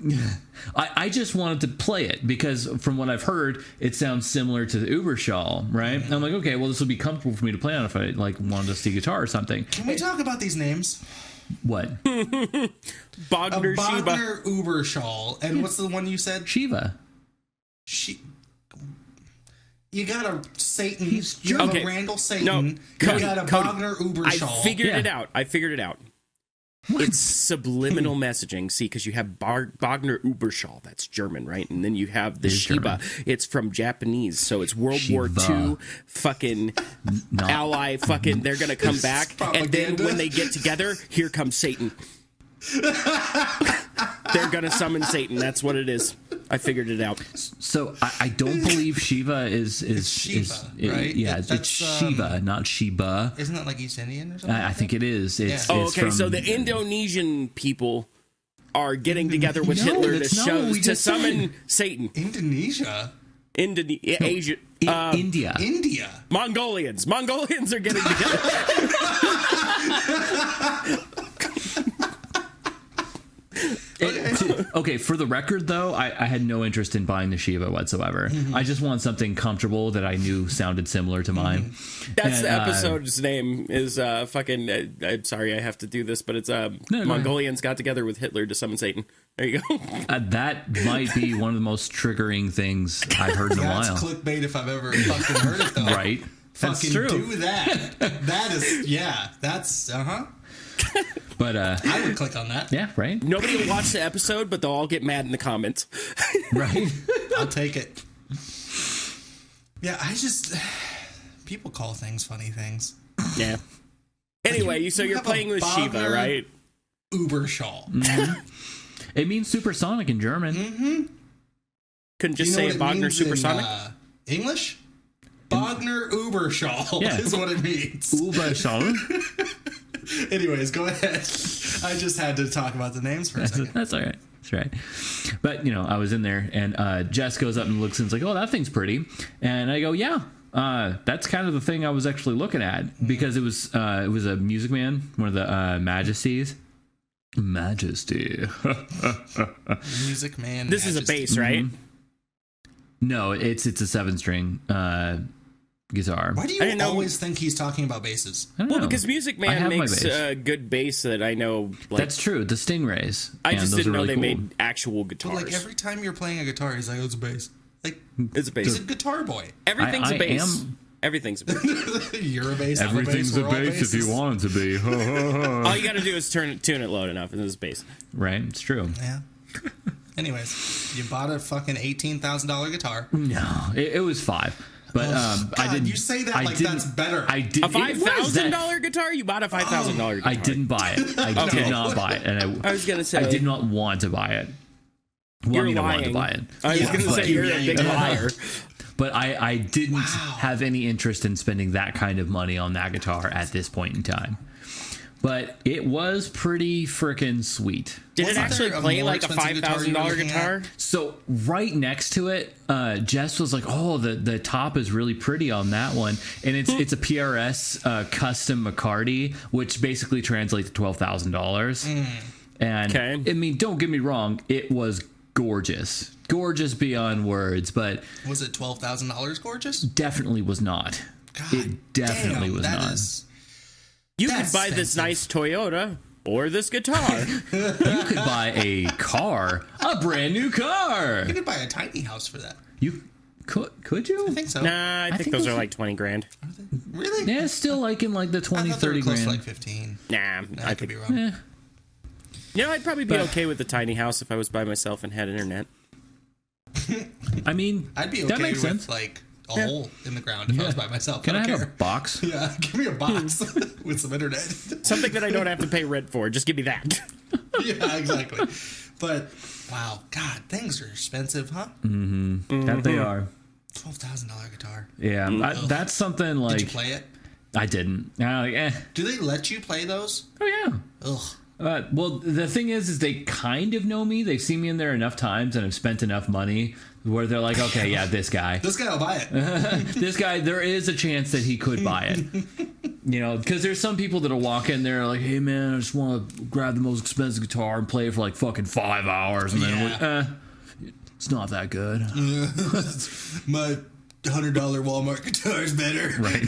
A: I just wanted to play it because from what I've heard, it sounds similar to the Uberschall, right? And I'm like, okay, well, this would be comfortable for me to play on if I wanted to see guitar or something.
C: Can we talk about these names?
A: What?
D: Bogner Shiba.
C: Bogner Uberschall. And what's the one you said?
A: Shiva.
C: You got a Satan.
A: He's
C: You have
D: okay.
C: a Randall Satan.
D: No,
C: you got a
D: Cody.
C: Bogner Uberschall.
D: I figured it out. What? It's subliminal messaging. See, because you have Bogner Uberschall. That's German, right? And then you have the Shiba.
A: German.
D: It's from Japanese. So it's World
A: Shiba.
D: War II fucking ally fucking. They're going to come back. And then when they get together, here comes Satan. They're going to summon Satan. That's what it is. I figured it out.
A: So I don't believe Shiva is
C: Shiva, right?
A: Yeah, it's Shiva, not Shiba.
C: Isn't that like East Indian or something?
A: I think it is. It's,
C: Yeah.
A: it's
D: Okay,
A: from,
D: so the Indonesian people are getting together with Hitler to summon Satan.
C: Indonesia?
D: Asia.
A: India.
C: India.
D: Mongolians are getting together.
A: Okay, for the record, though, I had no interest in buying the Shiva whatsoever.
C: Mm-hmm.
A: I just want something comfortable that I knew sounded similar to mine.
D: That's the episode's name is fucking. I'm sorry, I have to do this, but it's Mongolians got together with Hitler to summon Satan. There you go.
A: That might be one of the most triggering things I've heard in a while.
C: That's clickbait if I've ever fucking heard it, though.
A: Right? That's
C: Fucking
A: true.
C: do that. That is, yeah, that's,
A: But
C: I would click on that.
A: yeah, right?
D: Nobody will watch the episode, but they'll all get mad in the comments.
A: Right?
C: I'll take it. Yeah, people call things funny things.
D: Yeah. Anyway, so you're
C: have
D: playing
C: a
D: with Shiva,
C: Bogner
D: right?
C: Uberschall.
A: Mm-hmm. It means supersonic in German.
C: Mm-hmm.
D: Couldn't just say a Bogner Supersonic?
C: English? Bogner Uberschall is what it means.
A: Uberschall.
C: Anyways, go ahead. I just had to talk about the names for a second.
A: That's all right. That's right. But, I was in there, and Jess goes up and looks and is like, oh, that thing's pretty. And I go, yeah, that's kind of the thing I was actually looking at, because it was a Music Man, one of the Majesties. Majesty.
C: Music Man.
D: This is a bass, right?
A: Mm-hmm. No, it's a 7-string guitar.
C: Why do you always think he's talking about basses?
D: Well, because Music Man makes a good bass that I know. Like,
A: that's true. The Stingrays.
D: I just didn't know
A: really
D: they
A: cool.
D: made actual guitars.
C: But like every time you're playing a guitar, he's like, "Oh, it's a bass." Like
D: it's a bass.
C: He's a guitar boy.
D: Everything's a bass. Everything's a bass.
C: You're a bass.
A: Everything's a bass if you want it to be.
D: All you got to do is tune it low enough, and it's bass.
A: Right. It's true.
C: Yeah. Anyways, you bought a fucking $18,000 guitar.
A: No, it was $5,000. But
C: God,
A: I didn't.
C: You say that like that's better.
A: I did
D: a $5,000 guitar. You bought a $5,000 guitar.
A: I didn't buy it. I did not buy it, and
D: I was gonna say
A: I did not want to buy it. Well,
D: you're
A: I
D: lying.
A: wanted to buy it.
D: I was gonna say you're a big liar.
A: But I didn't have any interest in spending that kind of money on that guitar at this point in time. But it was pretty freaking sweet.
D: Did it actually play like a $5,000 guitar?
A: So right next to it, Jess was like, "Oh, the top is really pretty on that one," and it's a PRS custom McCarty, which basically translates to $12,000. And I mean, don't get me wrong, it was gorgeous beyond words, but
C: was it $12,000 gorgeous?
A: Definitely was not.
C: God,
A: it definitely was not.
D: You could buy this nice Toyota or this guitar.
A: You could buy a car, a brand new car.
C: You could buy a tiny house for that.
A: You could you?
C: I think so.
D: Nah, I think those are like 20 grand.
C: Really?
A: Yeah, it's still like in like the 20, 30 grand.
C: To like 15.
D: Nah,
C: I could be wrong.
D: You know, I'd probably be okay with the tiny house if I was by myself and had internet.
A: I mean,
C: I'd be okay
A: that makes
C: with
A: sense.
C: like a hole in the ground if I was by myself.
A: Can I have
C: care.
A: a box?
C: Yeah, give me a box with some internet.
D: Something that I don't have to pay rent for. Just give me that.
C: Yeah, exactly. But wow, God, things are expensive, huh?
A: Mm-hmm. That they are.
C: $12,000 guitar.
A: Yeah, that's something like.
C: Did you play it?
A: I didn't.
C: Do they let you play those?
A: Oh yeah.
C: Ugh.
A: Well, the thing is they kind of know me. They've seen me in there enough times, and I've spent enough money where they're like, okay, yeah, this guy
C: will buy it.
A: This guy, there is a chance that he could buy it. You know, because there's some people that'll walk in there like, hey man, I just want to grab the most expensive guitar and play it for like fucking 5 hours, and then it's not that good.
C: My $100 Walmart guitar is better.
A: Right.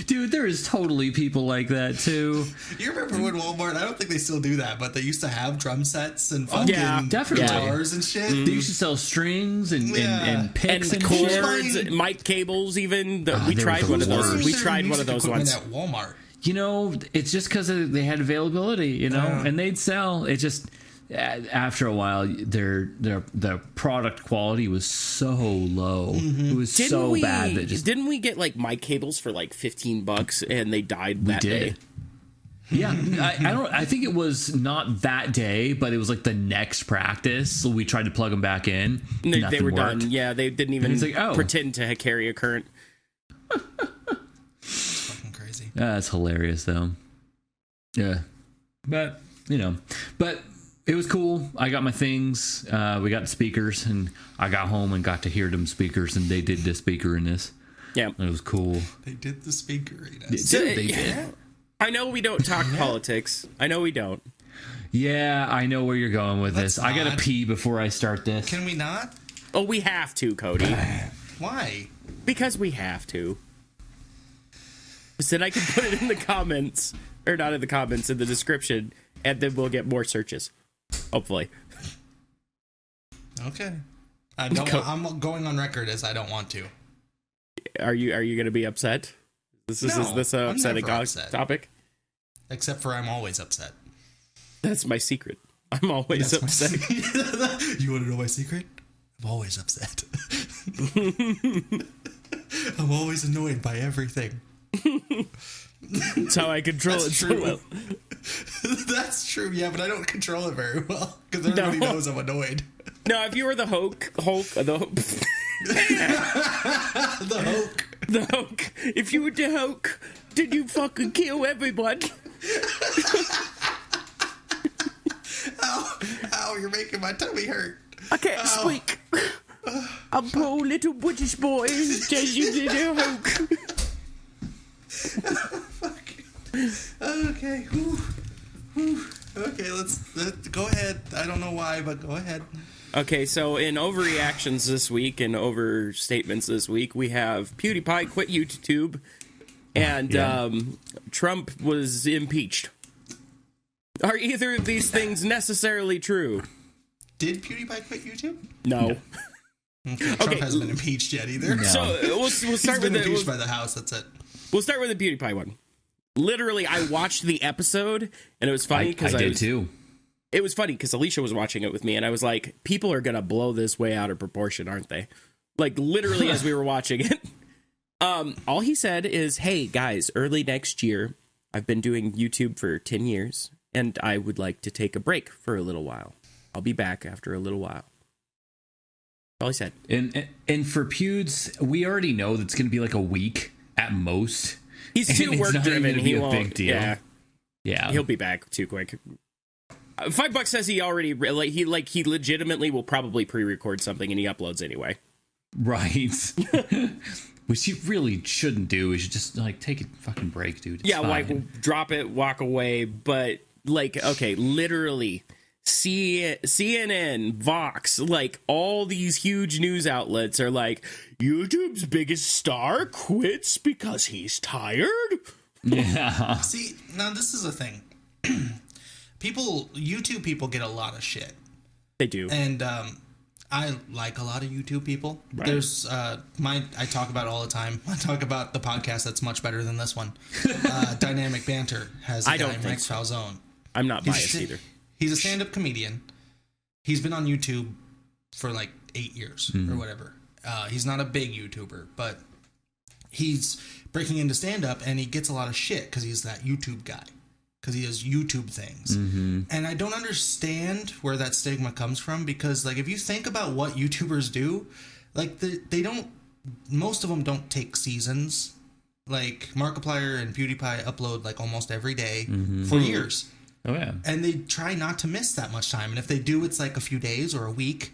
A: Dude, there is totally people like that too.
C: You remember when Walmart, I don't think they still do that, but they used to have drum sets and fucking guitars and shit.
A: They used to sell strings and picks and
D: cords, mic cables even. We tried one of those. We tried one of those ones
C: at Walmart.
A: You know, it's just because they had availability, you know, and they'd sell. It just, after a while, the product quality was so low. It was so bad that just
D: didn't we get like mic cables for like $15 and they died that day?
A: Yeah, I think it was not that day, but it was like the next practice. So we tried to plug them back in.
D: They were
A: worked.
D: done. Yeah, they didn't even pretend to carry a current.
C: It's fucking crazy.
A: That's hilarious, though. Yeah, but it was cool. I got my things. We got the speakers, and I got home and got to hear them speakers, and they did the speaker in this. Yeah, it was cool.
C: They did the speaker in us.
A: They did.
D: I know we don't talk politics. I know we don't.
A: Yeah, I know where you're going with this. I gotta pee before I start this.
C: Can we not?
D: Oh, we have to, Cody.
C: Why?
D: Because we have to. Said I can put it in the comments, or not in the comments, in the description, and then we'll get more searches. Hopefully.
C: Okay. I'm going on record as I don't want to.
D: Are you going to be upset? Is this an upsetting topic?
C: Except for I'm always upset.
D: That's my secret. I'm always upset.
C: You want to know my secret? I'm always upset. I'm always annoyed by everything.
D: That's how I control it so well.
C: That's true, yeah, but I don't control it very well because everybody knows I'm annoyed.
D: No, if you were the Hulk, the Hulk. If you were the Hulk, did you fucking kill everyone?
C: Ow, you're making my tummy hurt.
D: I can't speak. I'm poor little British boy who says you did a Hulk.
C: Fuck. Okay. Whew. Okay, let's go ahead. I don't know why, but go ahead.
D: Okay, so in overreactions this week and overstatements this week, we have PewDiePie quit YouTube and Trump was impeached. Are either of these things necessarily true?
C: Did PewDiePie quit YouTube?
D: No.
C: Okay, Trump hasn't been impeached yet either.
D: No. So we'll start with
C: impeached by the House. That's it.
D: We'll start with the PewDiePie one. Literally, I watched the episode, and it was funny because I did too. It was funny because Alicia was watching it with me, and I was like, people are going to blow this way out of proportion, aren't they? Like, literally, as we were watching it. All he said is, hey, guys, early next year, I've been doing YouTube for 10 years, and I would like to take a break for a little while. I'll be back after a little while. All he said.
A: And for Pewds, we already know that's going to be like a week at most.
D: He's too work driven. He won't.
A: Big deal.
D: Yeah. He'll be back too quick. $5 says he already he legitimately will probably pre-record something and he uploads anyway.
A: Right. Which he really shouldn't do. He should just take a fucking break, dude. It's fine.
D: Like drop it, walk away. But okay, literally. CNN, Vox, all these huge news outlets are like, YouTube's biggest star quits because he's tired?
A: Yeah.
C: See, now this is a thing. YouTube people get a lot of shit.
D: They do.
C: And I like a lot of YouTube people. Right. There's I talk about it all the time. I talk about the podcast that's much better than this one. Dynamic Banter has a guy, Mike Falzone.
D: I'm not biased either.
C: He's a stand-up comedian. He's been on YouTube for like 8 years or whatever. He's not a big YouTuber, but he's breaking into stand-up, and he gets a lot of shit because he's that YouTube guy. Because he does YouTube things. And I don't understand where that stigma comes from, because like if you think about what YouTubers do, like they don't, most of them don't take seasons. Like Markiplier and PewDiePie upload like almost every day for years.
A: Oh yeah.
C: And they try not to miss that much time. And if they do, it's like a few days or a week.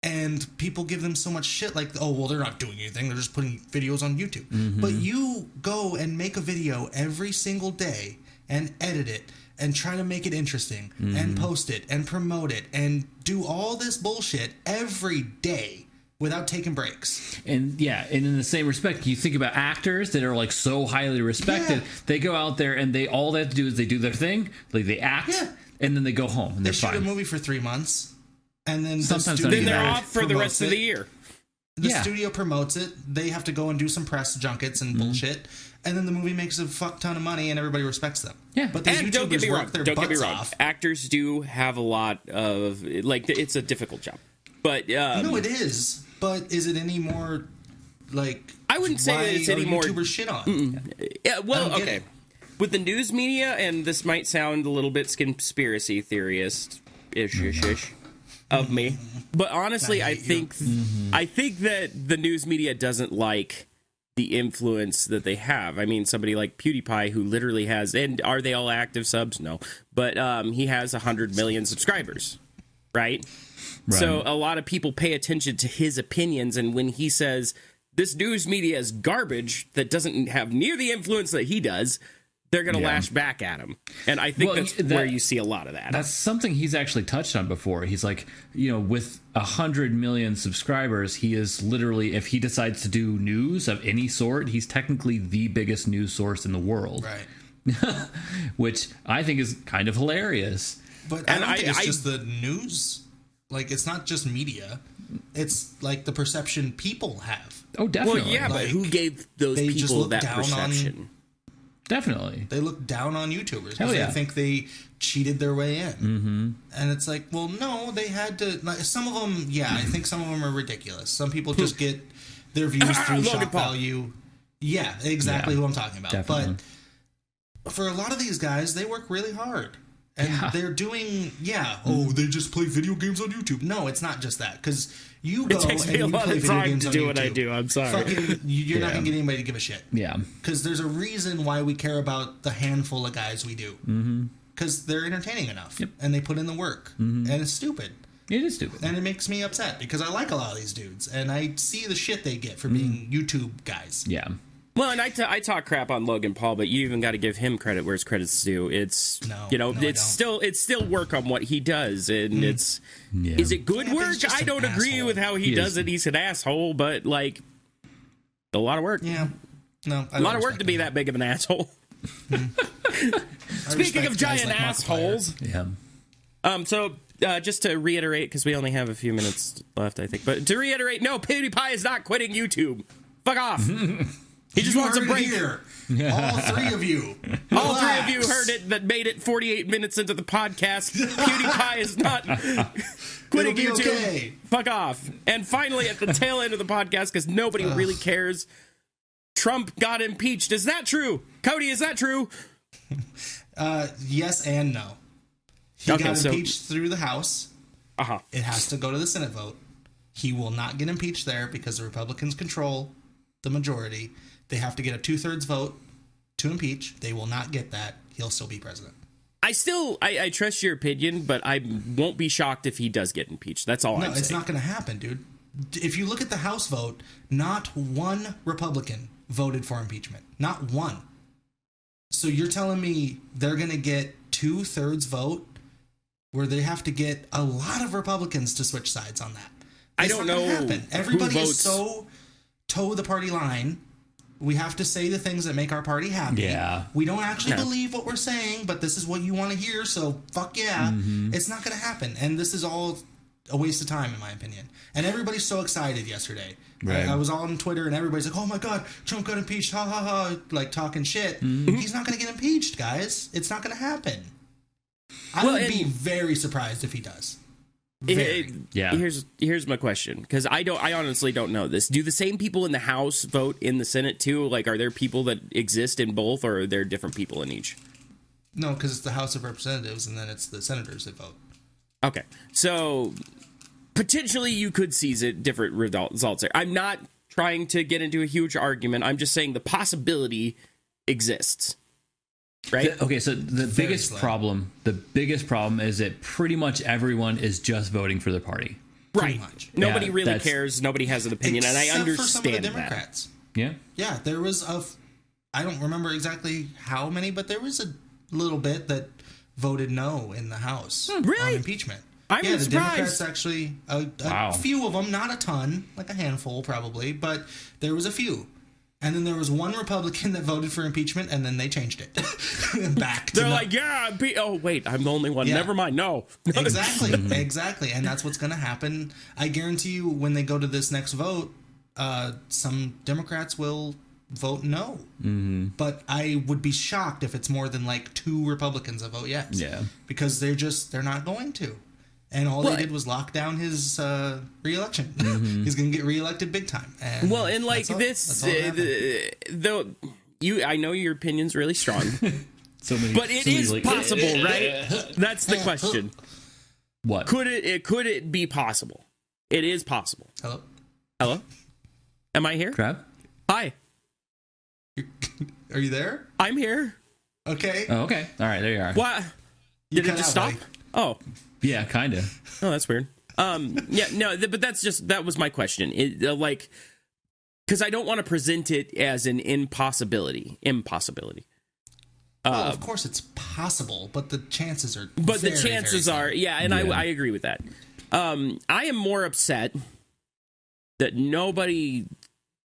C: And people give them so much shit like, oh, well, they're not doing anything. They're just putting videos on YouTube. But you go and make a video every single day and edit it and try to make it interesting and post it and promote it and do all this bullshit every day without taking breaks.
A: And yeah, and in the same respect, you think about actors that are like so highly respected. They go out there and all they have to do is they do their thing, like they act, and then they go home and
C: they
A: they're
C: shoot
A: fine.
C: a movie for 3 months, and then
A: sometimes
D: then they're off for the rest of the year.
C: The studio promotes it. They have to go and do some press junkets and bullshit. And then the movie makes a fuck ton of money and everybody respects them.
A: Yeah.
C: But these YouTubers
D: don't get me wrong.
C: work their
D: Don't get me
C: butts
D: wrong.
C: off.
D: Actors do have a lot of, like, it's a difficult job. But
C: no, it is. But is it any more, like,
D: I wouldn't say it's any more
C: YouTubers shit on?
D: Yeah, well, okay. With the news media, and this might sound a little bit conspiracy theorist-ish of me, but honestly, I think that the news media doesn't like the influence that they have. I mean, somebody like PewDiePie, who literally has, and are they all active subs? No, but he has 100 million subscribers, right? So a lot of people pay attention to his opinions, and when he says this news media is garbage that doesn't have near the influence that he does, they're going to lash back at him. And I think that's where you see a lot of that.
A: That's something he's actually touched on before. He's like, with 100 million subscribers, he is literally, if he decides to do news of any sort, he's technically the biggest news source in the world.
C: Right.
A: Which I think is kind of hilarious.
C: But I don't think it's just the news. Like, it's not just media. It's like the perception people have.
A: Oh, definitely.
D: Well, yeah, but who gave those people that perception?
A: Definitely.
C: They look down on YouTubers because they think they cheated their way in. And it's like, well, no, they had to. Like, some of them, I think some of them are ridiculous. Some people just get their views through shock value. Yeah, exactly who I'm talking about. Definitely. But for a lot of these guys, they work really hard. And they're doing, they just play video games on YouTube. No, it's not just that. Because you go and you play video games on YouTube.
D: What I do. I'm sorry.
C: You're not going to get anybody to give a shit.
A: Yeah.
C: Because there's a reason why we care about the handful of guys we do. Because they're entertaining enough. Yep. And they put in the work. And it's stupid.
A: It is stupid.
C: And it makes me upset because I like a lot of these dudes. And I see the shit they get for being YouTube guys.
A: Yeah.
D: Well, and I talk crap on Logan Paul, but you even got to give him credit where his credit's due. It's it's still work on what he does, and is it good work? I don't agree with how he does it. He's an asshole, but like a lot of work.
C: Yeah, no,
D: a lot of work to be that big of an asshole. Speaking of giant assholes, so just to reiterate, because we only have a few minutes left, I think, but to reiterate, no, PewDiePie is not quitting YouTube. Fuck off. He just wants a break.
C: Here. All three of you.
D: All three of you heard it that made it 48 minutes into the podcast. PewDiePie is not quitting YouTube. Okay. Fuck off. And finally, at the tail end of the podcast, because nobody really cares, Trump got impeached. Is that true? Cody, is that true?
C: Yes and no. He got impeached through the House. It has to go to the Senate vote. He will not get impeached there because the Republicans control the majority. They have to get a 2/3 vote to impeach. They will not get that. He'll still be president.
D: I trust your opinion, but I won't be shocked if he does get impeached. That's all I'm saying.
C: No, it's not going to happen, dude. If you look at the House vote, not one Republican voted for impeachment. Not one. So you're telling me they're going to get 2/3 vote where they have to get a lot of Republicans to switch sides on that?
D: I don't know.
C: Everybody is so toe the party line We have to say the things that make our party happy.
A: Yeah.
C: We don't actually believe what we're saying, but this is what you want to hear, so fuck yeah. Mm-hmm. It's not going to happen. And this is all a waste of time, in my opinion. And everybody's so excited yesterday. Right. I was on Twitter, and everybody's like, oh my God, Trump got impeached, ha ha ha, like talking shit. Mm-hmm. He's not going to get impeached, guys. It's not going to happen. I would be very surprised if he does.
D: Here's my question, because I honestly don't know this. Do the same people in the House vote in the Senate too? Like, are there people that exist in both, or are there different people in each?
C: No, because it's the House of Representatives, and then it's the senators that vote.
D: Okay, so potentially you could see different results there. I'm not trying to get into a huge argument. I'm just saying the possibility exists. Right.
A: So the biggest problem is that pretty much everyone is just voting for their party.
D: Right. Nobody really cares. Nobody has an opinion, and I understand for some of the
C: Democrats.
A: That.
C: Yeah. There was I don't remember exactly how many, but there was a little bit that voted no in the House on impeachment.
D: I'm surprised.
C: The Democrats actually a few of them, not a ton, like a handful probably, but there was a few. And then there was one Republican that voted for impeachment, and then they changed it back.
D: They're like, oh, wait, I'm the only one. Yeah. Never mind. No.
C: Exactly. And that's what's going to happen. I guarantee you when they go to this next vote, some Democrats will vote no. Mm-hmm. But I would be shocked if it's more than like 2 Republicans that vote yes. Yeah. Because they're not going to. And all they did was lock down his re-election. Mm-hmm. He's going to get re-elected big time. And
D: like this, I know your opinion's really strong, but it is possible, right? That's the question.
A: What
D: could it be possible? It is possible. Hello. Am I here?
A: Crab.
D: Hi.
C: Are you there?
D: I'm here.
C: Okay.
A: Oh, okay. All right. There you are.
D: What? Did it just stop? Buddy. Oh.
A: Yeah, kind of.
D: Oh, that's weird. But that was my question. Because I don't want to present it as an impossibility.
C: Of course it's possible, but the chances are.
D: But the chances are, and I agree with that. I am more upset that nobody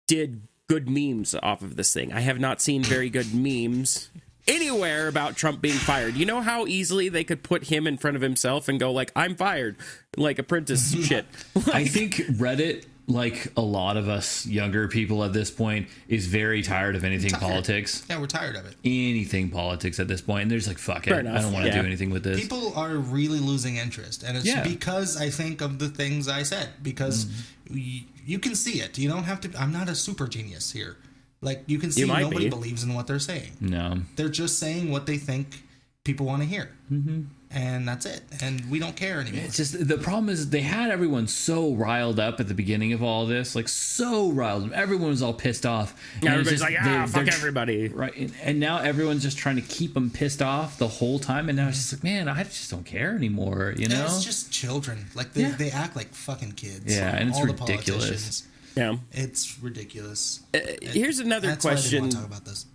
D: did good memes off of this thing. I have not seen very good memes anywhere about Trump being fired. You know how easily they could put him in front of himself and go like, I'm fired, like Apprentice shit.
A: I think Reddit, like a lot of us younger people at this point, is very tired of anything politics.
C: Yeah, we're tired of it.
A: Anything politics at this point. And they're just like, fuck it. I don't want to do anything with this.
C: People are really losing interest. And it's because I think of the things I said. Because you can see it. You don't have to. I'm not a super genius here. Like, you can see nobody believes in what they're saying.
A: No.
C: They're just saying what they think people want to hear. Mm-hmm. And that's it. And we don't care anymore.
A: It's just, the problem is they had everyone so riled up at the beginning of all this. Like, so riled up. Everyone was all pissed off.
D: And everybody's like, fuck everybody.
A: Right. And now everyone's just trying to keep them pissed off the whole time. And now it's just like, man, I just don't care anymore, you know?
C: It's just children. Like, they act like fucking kids.
A: Yeah, and it's ridiculous.
C: Yeah, it's ridiculous.
D: Here's another question
C: I didn't want to talk about this.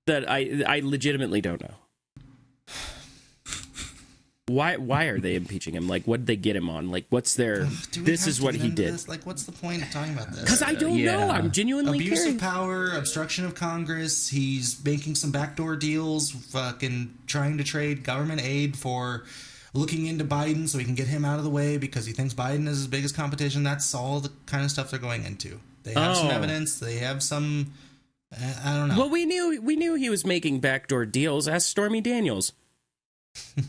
D: That I legitimately don't know. Why are they impeaching him? Like, what did they get him on? Like, what's their? This is what he did.
C: Like, what's the point of talking about this?
D: Because I don't know. I'm genuinely
C: abuse of power, obstruction of Congress. He's making some backdoor deals, fucking trying to trade government aid for looking into Biden so he can get him out of the way because he thinks Biden is his biggest competition. That's all the kind of stuff they're going into. They have some evidence. They have some. I don't know.
D: Well, we knew he was making backdoor deals. Ask Stormy Daniels.
C: I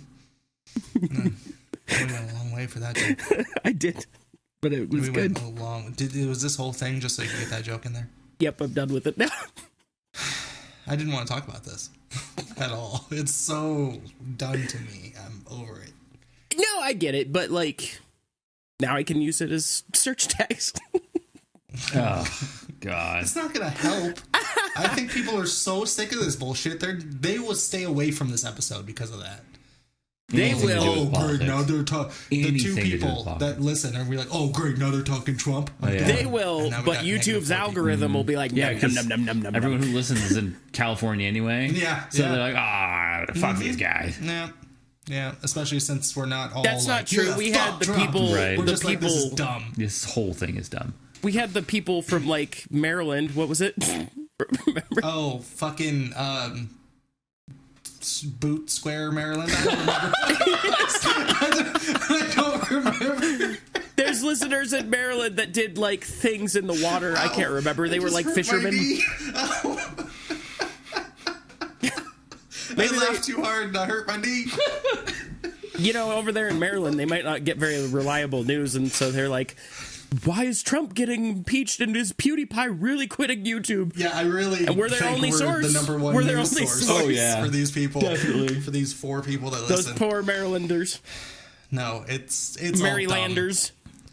C: went a long way for that joke.
D: I did, but it was good.
C: Was this whole thing just so you could get that joke in there?
D: Yep, I'm done with it now.
C: I didn't want to talk about this at all. It's so done to me. I'm over it.
D: No, I get it, but like now I can use it as search tags.
A: Oh God,
C: it's not gonna help. I think people are so sick of this bullshit. They will stay away from this episode because of that.
D: They will.
C: Oh, great! Now they're talking. The 2 people that listen are like, "Oh, great! Now they're talking Trump."
D: They will, but YouTube's algorithm will be like,
A: everyone who listens is in California anyway. So they're like, fuck these guys.
C: Yeah. Especially since we're not all.
D: That's not true. We had the people.
A: Right.
C: We're just like, this is dumb.
A: This whole thing is dumb.
D: We had the people from like Maryland. What was it? Remember?
C: Oh, fucking Boot Square, Maryland. I don't remember.
D: There's listeners in Maryland that did like things in the water. I can't remember. They were like fishermen.
C: Maybe I laughed too hard and I hurt my knee.
D: You know, over there in Maryland, they might not get very reliable news, and so they're like, why is Trump getting impeached and is PewDiePie really quitting YouTube?
C: Yeah, I really
D: and we're their
C: think
D: only
C: we're
D: source.
C: the number one
D: we're their
C: news
D: only
C: source
D: source
C: for these people.
A: Definitely.
C: For these 4 people that
D: Those
C: listen.
D: poor Marylanders.
C: No, it's
D: Marylanders.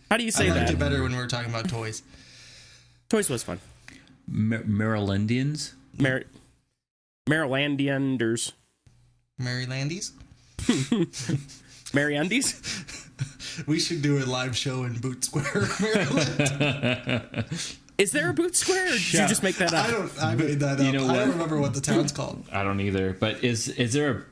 D: How do you say
C: I liked
D: that?
C: it better when we were talking about toys.
D: Toys was fun.
A: Marylandians?
D: Marylandians.
C: Marylandies?
D: Maryundies?
C: We should do a live show in Boot Square, Maryland.
D: Is there a Boot Square, or did you just make that up?
C: I made that up.
A: You know
C: I don't
A: what?
C: remember what the town's called.
A: I don't either. But is there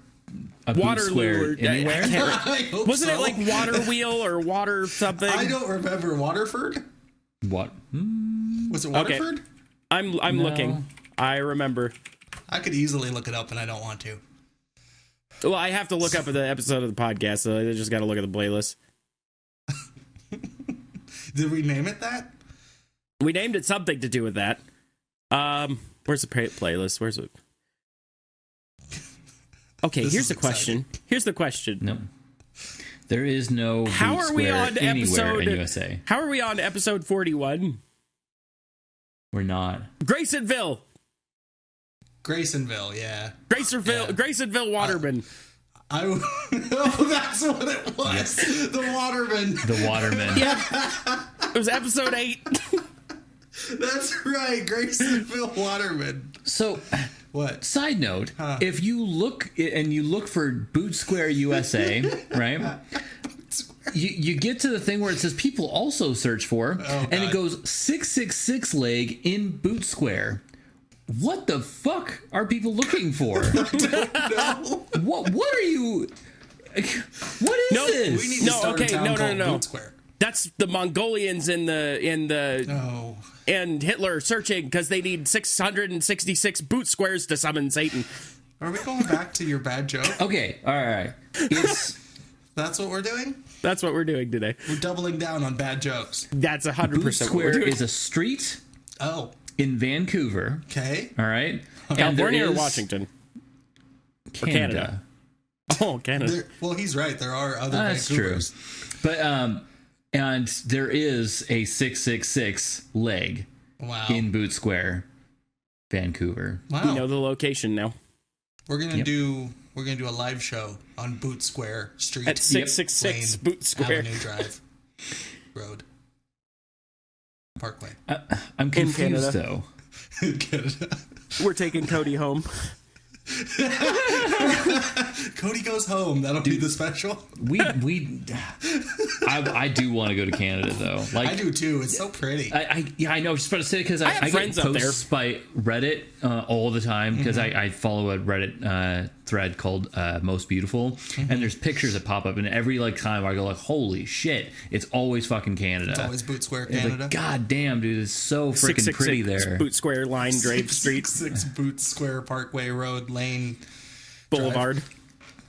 A: a Boot
D: Waterloo
A: Square
D: or
A: anywhere?
C: I hope
D: Wasn't
C: so.
D: it like Water Wheel or Water something?
C: I don't remember. Waterford?
A: What?
C: Was it Waterford?
D: Okay. I'm
A: No.
D: looking. I remember.
C: I could easily look it up, and I don't want to.
D: Well, I have to look up the episode of the podcast, so I just got to look at the playlist.
C: Did we name it that?
D: We named it something to do with that. Where's the playlist? Where's it? Okay,
C: This
D: here's
C: is
D: the question.
C: exciting.
D: Here's the question.
A: No. There is no
D: How
A: Boot
D: are we
A: Square
D: on
A: anywhere
D: episode?
A: in USA.
D: How are we on episode 41?
A: We're not.
D: Graysonville.
C: Graysonville, yeah.
D: Graysonville Waterman.
C: Oh, that's what it was. The Waterman.
A: The Waterman.
D: Yeah. It was episode 8.
C: That's right, Graysonville Waterman.
A: So,
C: What?
A: side note, if you look for Boot Square USA, right? You get to the thing where it says people also search for, and it goes 666 leg in Boot Square. What the fuck are people looking for?
C: No.
A: What are you? What is this?
C: We need to start a town called Boot Square.
D: That's the Mongolians in the
C: Oh.
D: and Hitler searching because they need 666 boot squares to summon Satan.
C: Are we going back to your bad joke?
A: Okay, all right.
C: That's what we're doing?
D: That's what we're doing today.
C: We're doubling down on bad jokes.
D: That's 100%
A: Boot
D: what we're
A: Square
D: doing.
A: is a street
C: Oh,
A: in Vancouver.
C: okay.
A: All right,
D: California or
A: And there is
D: Washington?
A: Canada.
D: Oh, Canada.
C: Well, he's right. There are other
A: That's true.
C: Vancouvers.
A: But and there is a 666 leg
C: Wow.
A: in Boot Square, Vancouver.
C: Wow.
D: We know the location now.
C: We're gonna do a live show on Boot Square Street
D: At 666
C: Lane,
D: Boot Square.
C: Avenue Drive Road Parkway.
A: I'm confused
D: Canada.
A: though.
C: Canada.
D: We're taking Cody home.
C: Cody goes home. That'll be the special.
A: I do want to go to Canada though. Like
C: I do too. It's so pretty.
A: I know. I was just about to say because I
D: have
A: get
D: friends up there.
A: posts by Reddit all the time because I follow a Reddit thread called Most Beautiful, and there's pictures that pop up, and every time I go like, holy shit, it's always fucking Canada.
C: It's always Boot Square,
A: It's
C: Canada.
A: like, God damn, dude, it's so freaking pretty
D: 666
A: there.
D: Boot Square Line Drive Street
C: 6 Boot Square Parkway Road Lane.
D: Boulevard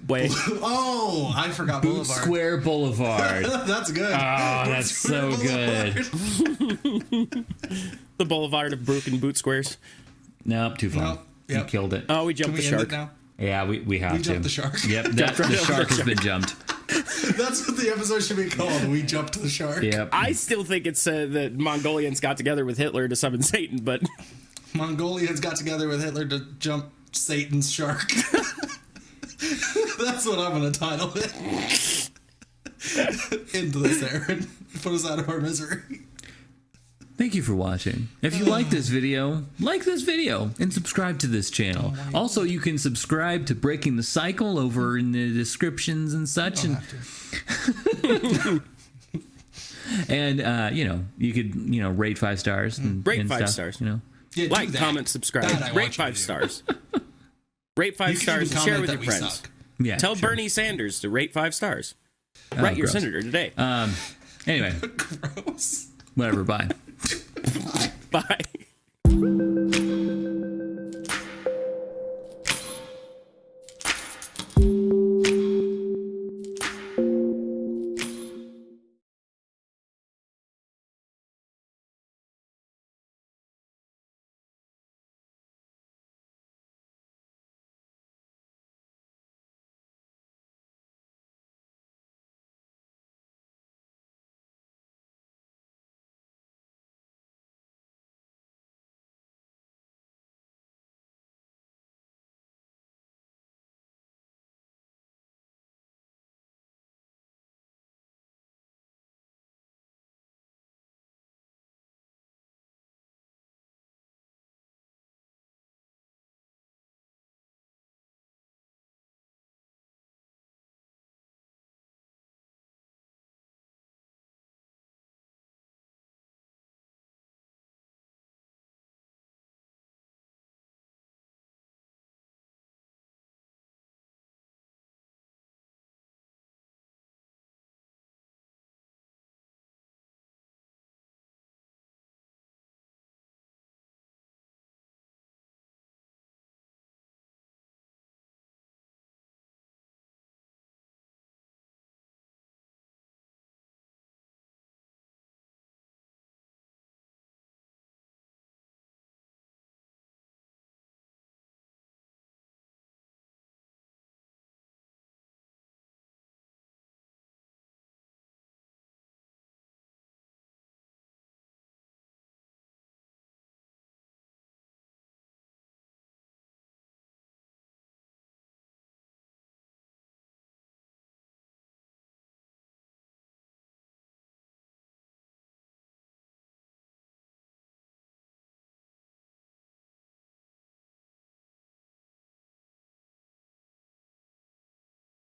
D: Way.
C: Oh, I forgot
A: Boot
C: Boulevard.
A: Square Boulevard.
C: That's good.
A: Oh, that's so good.
D: The Boulevard of broken boot squares.
A: Nope, too far.
C: Nope. Yep.
A: You killed it.
D: Oh, we
C: Can
D: jumped
C: we
D: the
C: end
D: shark.
C: it now?
A: Yeah, we have to.
C: We jumped the shark.
A: Yep, the shark has been jumped.
C: That's what the episode should be called. We jumped the shark.
A: Yep.
D: I still think it's that Mongolians got together with Hitler to summon Satan, but
C: Mongolians got together with Hitler to jump Satan's shark. That's what I'm going to title it. Into this, Aaron. Put us out of our misery.
A: Thank you for watching. If you like this video and subscribe to this channel. Also, you can subscribe to Breaking the Cycle over in the descriptions and such.
C: Don't have to.
A: And you could rate 5 stars and
D: rate
A: and
D: 5
A: stuff,
D: stars.
C: Yeah, do
D: like,
C: that.
D: comment, subscribe.
C: That I want
D: Rate
C: you
D: 5
C: to do.
D: stars. Rate 5
C: You can
D: stars
C: even
D: and share
C: comment
D: with
C: that
D: your
C: we
D: friends.
C: suck.
A: Yeah,
D: Tell
A: sure.
D: Bernie Sanders to rate 5 stars. Write your
A: gross.
D: senator today.
A: Anyway,
C: Gross.
A: whatever. Bye.
D: Bye.